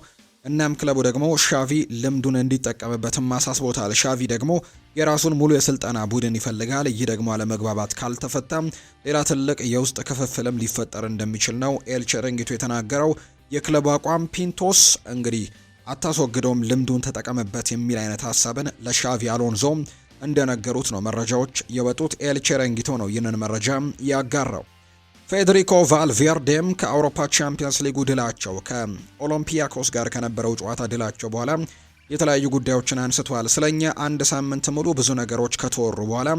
እናም ክለቡ ደግሞ ሻቪ ልምዱን እንዲጠቀምበትም አሳስቦታል። ሻቪ ደግሞ የራሱን ሙሉ የስልጠና ቡድን ይፈልጋል። ይህ ደግሞ አለመግባባት ካልተፈታም ሌላ ትልቅ የውስጥ ክፍፍልም ሊፈጠር እንደሚችል ነው ኤል ቼሬንጊቶ የተናገረው። የክለቡ አቋም ፒንቶስ እንግዲህ አታስወግደውም፣ ልምዱን ተጠቀምበት የሚል አይነት ሀሳብን ለሻቪ አሎንዞ እንደነገሩት ነው መረጃዎች የወጡት። ኤል ቼሬንጊቶ ነው ይህንን መረጃ ያጋራው። ፌዴሪኮ ቫልቬርዴም ከአውሮፓ ቻምፒየንስ ሊጉ ድላቸው ከኦሎምፒያኮስ ጋር ከነበረው ጨዋታ ድላቸው በኋላ የተለያዩ ጉዳዮችን አንስቷል። ስለኛ አንድ ሳምንት ሙሉ ብዙ ነገሮች ከተወሩ በኋላ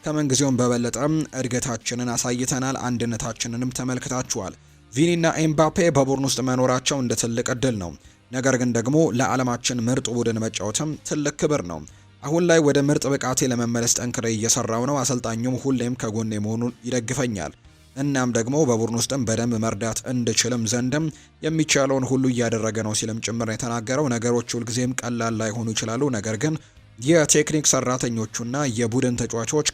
ከምንጊዜውም በበለጠ እድገታችንን አሳይተናል፣ አንድነታችንንም ተመልክታችኋል። ቪኒና ኤምባፔ በቡድን ውስጥ መኖራቸው እንደ ትልቅ እድል ነው። ነገር ግን ደግሞ ለዓለማችን ምርጥ ቡድን መጫወትም ትልቅ ክብር ነው። አሁን ላይ ወደ ምርጥ ብቃቴ ለመመለስ ጠንክሬ እየሰራው ነው። አሰልጣኙም ሁሌም ከጎኔ መሆኑን ይደግፈኛል። እናም ደግሞ በቡድን ውስጥም በደንብ መርዳት እንድችልም ዘንድም የሚቻለውን ሁሉ እያደረገ ነው ሲልም ጭምር የተናገረው። ነገሮች ሁልጊዜም ቀላል ላይሆኑ ይችላሉ፣ ነገር ግን የቴክኒክ ሰራተኞቹና የቡድን ተጫዋቾች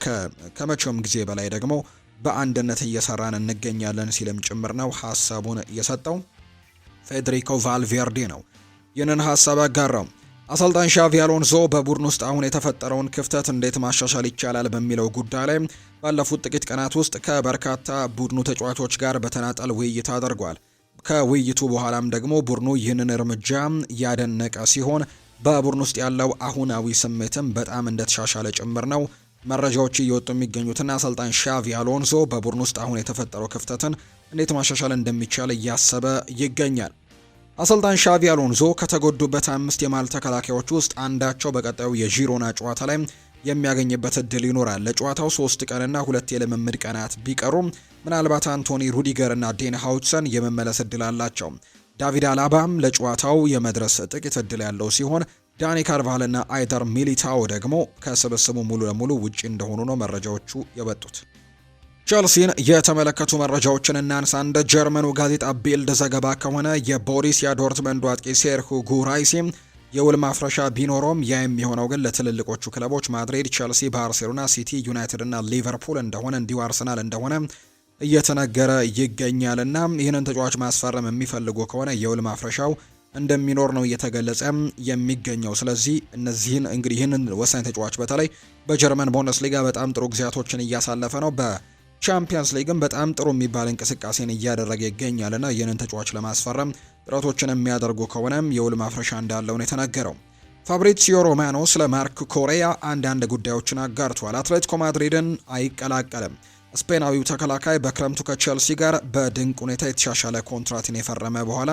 ከመቼውም ጊዜ በላይ ደግሞ በአንድነት እየሰራን እንገኛለን ሲልም ጭምር ነው ሀሳቡን የሰጠው። ፌዴሪኮ ቫልቬርዴ ነው ይህንን ሀሳብ ያጋራው። አሰልጣኝ ሻቪ አሎንዞ በቡድን ውስጥ አሁን የተፈጠረውን ክፍተት እንዴት ማሻሻል ይቻላል በሚለው ጉዳይ ላይ ባለፉት ጥቂት ቀናት ውስጥ ከበርካታ ቡድኑ ተጫዋቾች ጋር በተናጠል ውይይት አድርጓል። ከውይይቱ በኋላም ደግሞ ቡድኑ ይህንን እርምጃ ያደነቀ ሲሆን በቡድን ውስጥ ያለው አሁናዊ ስሜትም በጣም እንደተሻሻለ ጭምር ነው መረጃዎች እየወጡ የሚገኙትና አሰልጣኝ ሻቪ አሎንዞ በቡድን ውስጥ አሁን የተፈጠረው ክፍተትን እንዴት ማሻሻል እንደሚቻል እያሰበ ይገኛል። አሰልጣኝ ሻቪ አሎንዞ ከተጎዱበት 5 የመሃል ተከላካዮች ውስጥ አንዳቸው በቀጣዩ የዢሮና ጨዋታ ላይ የሚያገኝበት እድል ይኖራል። ለጨዋታው 3 ቀንና 2 የልምምድ ቀናት ቢቀሩም ምናልባት አንቶኒ ሩዲገር እና ዴን ሃውችሰን የመመለስ እድል አላቸው። ዳቪድ አላባም ለጨዋታው የመድረስ ጥቂት እድል ያለው ሲሆን ዳኒ ካርቫሃል እና አይደር ሚሊታኦ ደግሞ ከስብስቡ ሙሉ ለሙሉ ውጪ እንደሆኑ ነው መረጃዎቹ የወጡት። ቸልሲን የተመለከቱ መረጃዎችን እናንሳ። እንደ ጀርመኑ ጋዜጣ ቢልድ ዘገባ ከሆነ የቦሩሲያ ዶርትመንዱ አጥቂ ሴርሂዮ ጉራይሲ የውል ማፍረሻ ቢኖረውም ያ የሚሆነው ግን ለትልልቆቹ ክለቦች ማድሪድ፣ ቸልሲ፣ ባርሴሎና፣ ሲቲ፣ ዩናይትድ እና ሊቨርፑል እንደሆነ እንዲሁ አርሰናል እንደሆነ እየተነገረ ይገኛልና ይህንን ተጫዋች ማስፈረም የሚፈልጉ ከሆነ የውል ማፍረሻው እንደሚኖር ነው እየተገለጸ የሚገኘው። ስለዚህ እነዚህን እንግዲህ ይህንን ወሳኝ ተጫዋች በተለይ በጀርመን ቡንደስሊጋ በጣም ጥሩ ጊዜያቶችን እያሳለፈ ነው። በቻምፒየንስ ሊግም በጣም ጥሩ የሚባል እንቅስቃሴን እያደረገ ይገኛልና ይህንን ተጫዋች ለማስፈረም ጥረቶችን የሚያደርጉ ከሆነም የውል ማፍረሻ እንዳለው ነው የተነገረው። ፋብሪዚዮ ሮማኖ ስለ ማርክ ኮሬያ አንዳንድ ጉዳዮችን አጋርቷል። አትሌቲኮ ማድሪድን አይቀላቀልም። ስፔናዊው ተከላካይ በክረምቱ ከቼልሲ ጋር በድንቅ ሁኔታ የተሻሻለ ኮንትራትን የፈረመ በኋላ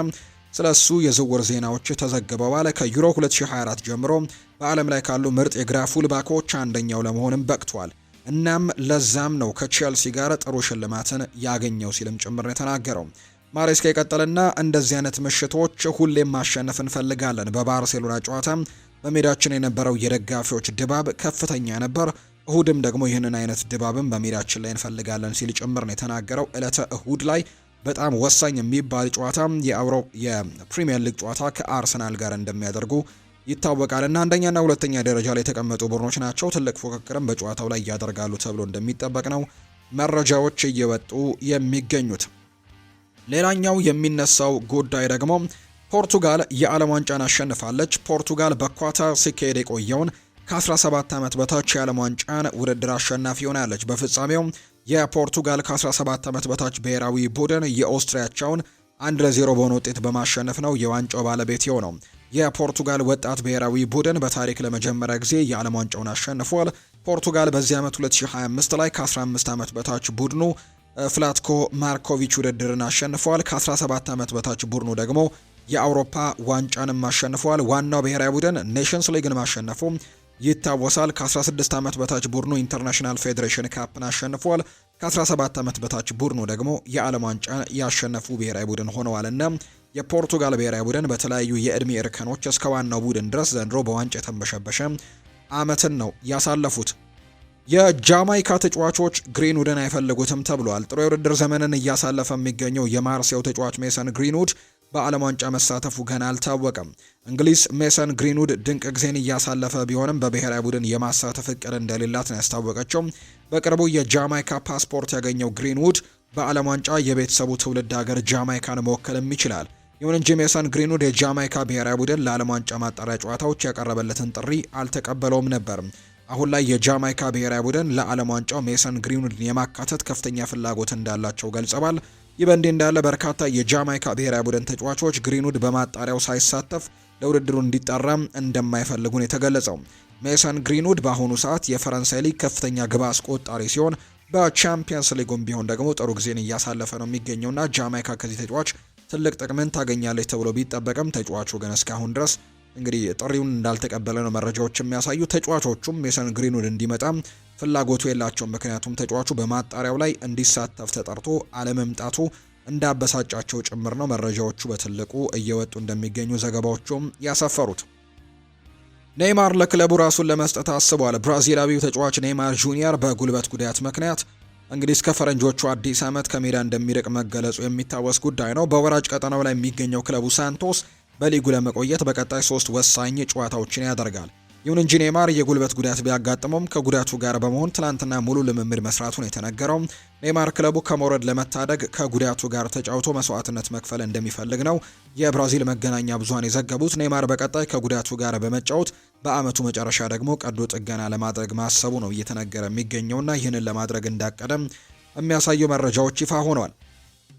ስለ እሱ የዝውውር ዜናዎች ተዘግበዋል። ከዩሮ 2024 ጀምሮ በዓለም ላይ ካሉ ምርጥ የግራ ፉልባኮች አንደኛው ለመሆንም በቅቷል። እናም ለዛም ነው ከቼልሲ ጋር ጥሩ ሽልማትን ያገኘው ሲልም ጭምር የተናገረው። ማሬስካ ይቀጥልና እንደዚህ አይነት ምሽቶች ሁሌም ማሸነፍ እንፈልጋለን። በባርሴሎና ጨዋታ በሜዳችን የነበረው የደጋፊዎች ድባብ ከፍተኛ ነበር። እሁድም ደግሞ ይህንን አይነት ድባብም በሜዳችን ላይ እንፈልጋለን ሲል ጭምር ነው የተናገረው። ዕለተ እሁድ ላይ በጣም ወሳኝ የሚባል ጨዋታ የፕሪሚየር ሊግ ጨዋታ ከአርሰናል ጋር እንደሚያደርጉ ይታወቃል እና አንደኛና ሁለተኛ ደረጃ ላይ የተቀመጡ ቡድኖች ናቸው። ትልቅ ፉክክርም በጨዋታው ላይ ያደርጋሉ ተብሎ እንደሚጠበቅ ነው መረጃዎች እየወጡ የሚገኙት። ሌላኛው የሚነሳው ጉዳይ ደግሞ ፖርቱጋል የዓለም ዋንጫን አሸንፋለች። ፖርቱጋል በኳታር ሲካሄድ የቆየውን ከ17 ዓመት በታች የዓለም ዋንጫን ውድድር አሸናፊ ሆናለች። በፍጻሜው የፖርቱጋል ከ17 ዓመት በታች ብሔራዊ ቡድን የኦስትሪያቸውን 1-0 በሆነ ውጤት በማሸነፍ ነው የዋንጫው ባለቤት የሆነው። የፖርቱጋል ወጣት ብሔራዊ ቡድን በታሪክ ለመጀመሪያ ጊዜ የዓለም ዋንጫውን አሸንፏል። ፖርቱጋል በዚህ ዓመት 2025 ላይ ከ15 ዓመት በታች ቡድኑ ፍላትኮ ማርኮቪች ውድድርን አሸንፏል። ከ17 ዓመት በታች ቡድኑ ደግሞ የአውሮፓ ዋንጫንም አሸንፏል። ዋናው ብሔራዊ ቡድን ኔሽንስ ሊግን ማሸነፉ ይታወሳል። ከ16 ዓመት በታች ቡድኑ ኢንተርናሽናል ፌዴሬሽን ካፕን አሸንፏል። ከ17 ዓመት በታች ቡድኑ ደግሞ የዓለም ዋንጫ ያሸነፉ ብሔራዊ ቡድን ሆነዋልና የፖርቱጋል ብሔራዊ ቡድን በተለያዩ የዕድሜ እርከኖች እስከ ዋናው ቡድን ድረስ ዘንድሮ በዋንጫ የተንበሸበሸ ዓመትን ነው ያሳለፉት። የጃማይካ ተጫዋቾች ግሪንውድን አይፈልጉትም ተብሏል። ጥሩ የውድድር ዘመንን እያሳለፈ የሚገኘው የማርሴው ተጫዋች ሜሰን ግሪንውድ በዓለም ዋንጫ መሳተፉ ገና አልታወቀም። እንግሊዝ ሜሰን ግሪንውድ ድንቅ ጊዜን እያሳለፈ ቢሆንም በብሔራዊ ቡድን የማሳተፍ እቅድ እንደሌላት ነው ያስታወቀችው። በቅርቡ የጃማይካ ፓስፖርት ያገኘው ግሪንውድ በዓለም ዋንጫ የቤተሰቡ ትውልድ ሀገር ጃማይካን መወከልም ይችላል። ይሁን እንጂ ሜሰን ግሪንውድ የጃማይካ ብሔራዊ ቡድን ለዓለም ዋንጫ ማጣሪያ ጨዋታዎች ያቀረበለትን ጥሪ አልተቀበለውም ነበር። አሁን ላይ የጃማይካ ብሔራዊ ቡድን ለዓለም ዋንጫው ሜሰን ግሪንውድን የማካተት ከፍተኛ ፍላጎት እንዳላቸው ገልጸዋል። ይህ በእንዲህ እንዳለ በርካታ የጃማይካ ብሔራዊ ቡድን ተጫዋቾች ግሪንውድ በማጣሪያው ሳይሳተፍ ለውድድሩ እንዲጠራም እንደማይፈልጉ ነው የተገለጸው። ሜሰን ግሪንውድ በአሁኑ ሰዓት የፈረንሳይ ሊግ ከፍተኛ ግብ አስቆጣሪ ሲሆን በቻምፒየንስ ሊጉም ቢሆን ደግሞ ጥሩ ጊዜን እያሳለፈ ነው የሚገኘውና ጃማይካ ከዚህ ተጫዋች ትልቅ ጥቅምን ታገኛለች ተብሎ ቢጠበቅም ተጫዋቹ ግን እስካሁን ድረስ እንግዲህ ጥሪውን እንዳልተቀበለ ነው መረጃዎች የሚያሳዩ። ተጫዋቾቹም ሜሰን ግሪንውድ እንዲመጣ ፍላጎቱ የላቸውም። ምክንያቱም ተጫዋቹ በማጣሪያው ላይ እንዲሳተፍ ተጠርቶ አለመምጣቱ እንዳበሳጫቸው ጭምር ነው መረጃዎቹ በትልቁ እየወጡ እንደሚገኙ ዘገባዎቹም ያሰፈሩት። ኔይማር ለክለቡ ራሱን ለመስጠት አስቧል። ብራዚላዊው ተጫዋች ኔይማር ጁኒየር በጉልበት ጉዳት ምክንያት እንግዲህ እስከ ፈረንጆቹ አዲስ ዓመት ከሜዳ እንደሚርቅ መገለጹ የሚታወስ ጉዳይ ነው። በወራጅ ቀጠናው ላይ የሚገኘው ክለቡ ሳንቶስ በሊጉ ለመቆየት በቀጣይ 3 ወሳኝ ጨዋታዎችን ያደርጋል። ይሁን እንጂ ኔይማር የጉልበት ጉዳት ቢያጋጥመውም ከጉዳቱ ጋር በመሆን ትላንትና ሙሉ ልምምድ መስራቱን የተነገረው ኔይማር ክለቡ ከመውረድ ለመታደግ ከጉዳቱ ጋር ተጫውቶ መስዋዕትነት መክፈል እንደሚፈልግ ነው የብራዚል መገናኛ ብዙሃን የዘገቡት። ኔይማር በቀጣይ ከጉዳቱ ጋር በመጫወት በአመቱ መጨረሻ ደግሞ ቀዶ ጥገና ለማድረግ ማሰቡ ነው እየተነገረ የሚገኘውና ይህንን ለማድረግ እንዳቀደም የሚያሳዩ መረጃዎች ይፋ ሆነዋል።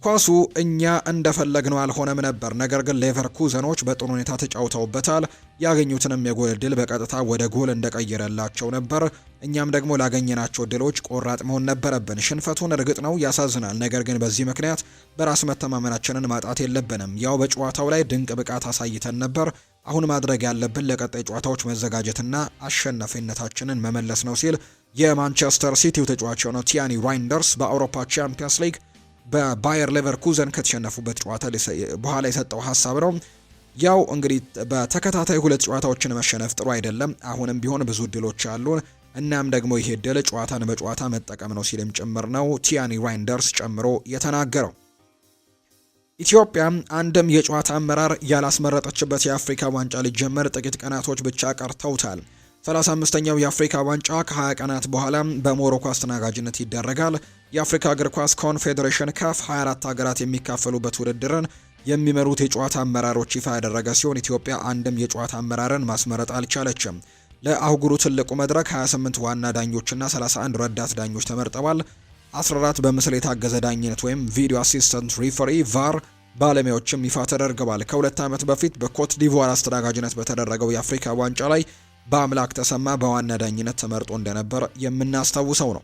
ኳሱ እኛ እንደፈለግነው አልሆነም ነበር፣ ነገር ግን ሌቨርኩዘኖች በጥሩ ሁኔታ ተጫውተውበታል። ያገኙትንም የጎል እድል በቀጥታ ወደ ጎል እንደቀየረላቸው ነበር። እኛም ደግሞ ላገኘናቸው እድሎች ቆራጥ መሆን ነበረብን። ሽንፈቱን እርግጥ ነው ያሳዝናል፣ ነገር ግን በዚህ ምክንያት በራስ መተማመናችንን ማጣት የለብንም። ያው በጨዋታው ላይ ድንቅ ብቃት አሳይተን ነበር። አሁን ማድረግ ያለብን ለቀጣይ ጨዋታዎች መዘጋጀትና አሸናፊነታችንን መመለስ ነው ሲል የማንቸስተር ሲቲው ተጫዋች የሆነው ቲያኒ ራይንደርስ በአውሮፓ ቻምፒየንስ ሊግ በባየር ሌቨርኩዘን ከተሸነፉበት ጨዋታ በኋላ የሰጠው ሀሳብ ነው። ያው እንግዲህ በተከታታይ 2 ጨዋታዎችን መሸነፍ ጥሩ አይደለም። አሁንም ቢሆን ብዙ እድሎች አሉን። እናም ደግሞ ይሄ እድል ጨዋታን በጨዋታ መጠቀም ነው ሲልም ጭምር ነው ቲያኒ ራይንደርስ ጨምሮ የተናገረው። ኢትዮጵያ አንድም የጨዋታ አመራር ያላስመረጠችበት የአፍሪካ ዋንጫ ሊጀመር ጥቂት ቀናቶች ብቻ ቀርተውታል። 35ኛው የአፍሪካ ዋንጫ ከ20 ቀናት በኋላ በሞሮኮ አስተናጋጅነት ይደረጋል። የአፍሪካ እግር ኳስ ኮንፌዴሬሽን ካፍ 24 ሀገራት የሚካፈሉበት ውድድርን የሚመሩት የጨዋታ አመራሮች ይፋ ያደረገ ሲሆን ኢትዮጵያ አንድም የጨዋታ አመራርን ማስመረጥ አልቻለችም። ለአህጉሩ ትልቁ መድረክ 28 ዋና ዳኞችና 31 ረዳት ዳኞች ተመርጠዋል። 14 በምስል የታገዘ ዳኝነት ወይም ቪዲዮ አሲስታንት ሪፈሪ ቫር ባለሙያዎችም ይፋ ተደርገዋል። ከ2 ዓመት በፊት በኮት ዲቮር አስተናጋጅነት በተደረገው የአፍሪካ ዋንጫ ላይ በአምላክ ተሰማ በዋና ዳኝነት ተመርጦ እንደነበር የምናስታውሰው ነው።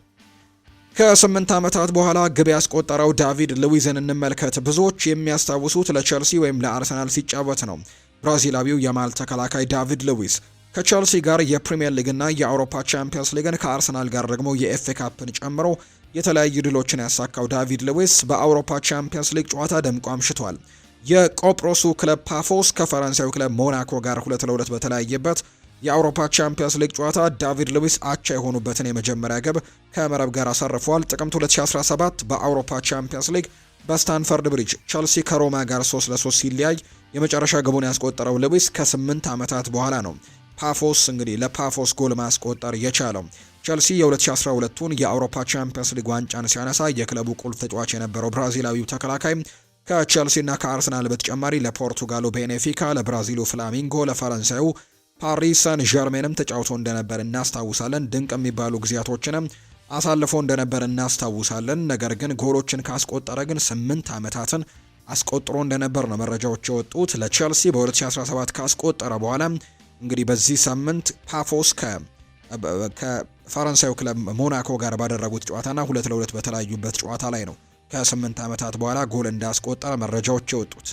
ከ8 ዓመታት በኋላ ግብ ያስቆጠረው ዳቪድ ሉዊዝን እንመልከት። ብዙዎች የሚያስታውሱት ለቸልሲ ወይም ለአርሰናል ሲጫወት ነው። ብራዚላዊው የማል ተከላካይ ዳቪድ ሉዊዝ ከቼልሲ ጋር የፕሪሚየር ሊግና የአውሮፓ ቻምፒየንስ ሊግን ከአርሰናል ጋር ደግሞ የኤፍኤ ካፕን ጨምሮ የተለያዩ ድሎችን ያሳካው ዳቪድ ሉዊስ በአውሮፓ ቻምፒየንስ ሊግ ጨዋታ ደምቆ አምሽቷል። የቆጵሮሱ ክለብ ፓፎስ ከፈረንሳዩ ክለብ ሞናኮ ጋር 2-2 በተለያየበት የአውሮፓ ቻምፒየንስ ሊግ ጨዋታ ዳቪድ ሉዊስ አቻ የሆኑበትን የመጀመሪያ ግብ ከመረብ ጋር አሳርፏል። ጥቅምት 2017 በአውሮፓ ቻምፒየንስ ሊግ በስታንፈርድ ብሪጅ ቸልሲ ከሮማ ጋር 3-3 ሲለያይ የመጨረሻ ግቡን ያስቆጠረው ሉዊስ ከ8 ዓመታት በኋላ ነው ፓፎስ እንግዲህ ለፓፎስ ጎል ማስቆጠር የቻለው። ቸልሲ የ2012ቱን የአውሮፓ ቻምፒየንስ ሊግ ዋንጫን ሲያነሳ የክለቡ ቁልፍ ተጫዋች የነበረው ብራዚላዊው ተከላካይ ከቸልሲና ከአርሰናል በተጨማሪ ለፖርቱጋሉ ቤኔፊካ፣ ለብራዚሉ ፍላሚንጎ፣ ለፈረንሳዩ ፓሪስ ሳን ዠርሜንም ተጫውቶ እንደነበር እናስታውሳለን። ድንቅ የሚባሉ ጊዜያቶችንም አሳልፎ እንደነበር እናስታውሳለን። ነገር ግን ጎሎችን ካስቆጠረ ግን 8 ዓመታትን አስቆጥሮ እንደነበር ነው መረጃዎች የወጡት። ለቸልሲ በ2017 ካስቆጠረ በኋላ እንግዲህ በዚህ ሳምንት ፓፎስ ከፈረንሳዩ ክለብ ሞናኮ ጋር ባደረጉት ጨዋታና 2-2 በተለያዩበት ጨዋታ ላይ ነው ከ8 ዓመታት በኋላ ጎል እንዳስቆጠረ መረጃዎች የወጡት።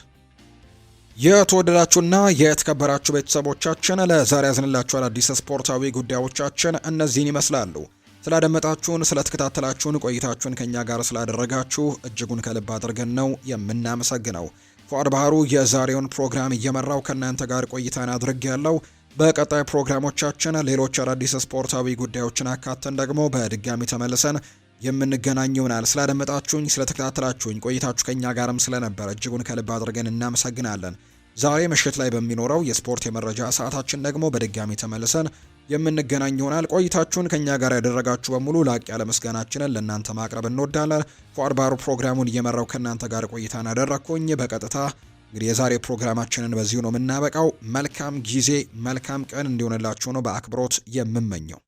የተወደዳችሁና የተከበራችሁ ቤተሰቦቻችን ለዛሬ ያዝንላችሁ አዳዲስ ስፖርታዊ ጉዳዮቻችን እነዚህን ይመስላሉ። ስላደመጣችሁን፣ ስለተከታተላችሁን፣ ቆይታችሁን ከኛ ጋር ስላደረጋችሁ እጅጉን ከልብ አድርገን ነው የምናመሰግነው። ፉአድ ባህሩ የዛሬውን ፕሮግራም እየመራው ከእናንተ ጋር ቆይታን አድርጌያለሁ። በቀጣይ ፕሮግራሞቻችን ሌሎች አዳዲስ ስፖርታዊ ጉዳዮችን አካተን ደግሞ በድጋሚ ተመልሰን የምንገናኝ ይሆናል። ስላደመጣችሁኝ፣ ስለተከታተላችሁኝ ቆይታችሁ ከኛ ጋርም ስለነበር እጅጉን ከልብ አድርገን እናመሰግናለን። ዛሬ ምሽት ላይ በሚኖረው የስፖርት የመረጃ ሰዓታችን ደግሞ በድጋሚ ተመልሰን የምንገናኝ ይሆናል። ቆይታችሁን ከኛ ጋር ያደረጋችሁ በሙሉ ላቅ ያለ ምስጋናችንን ለእናንተ ማቅረብ እንወዳለን። ፉአድ ባህሩ ፕሮግራሙን እየመራው ከእናንተ ጋር ቆይታን አደረግኩኝ። በቀጥታ እንግዲህ የዛሬ ፕሮግራማችንን በዚሁ ነው የምናበቃው። መልካም ጊዜ፣ መልካም ቀን እንዲሆንላችሁ ነው በአክብሮት የምመኘው።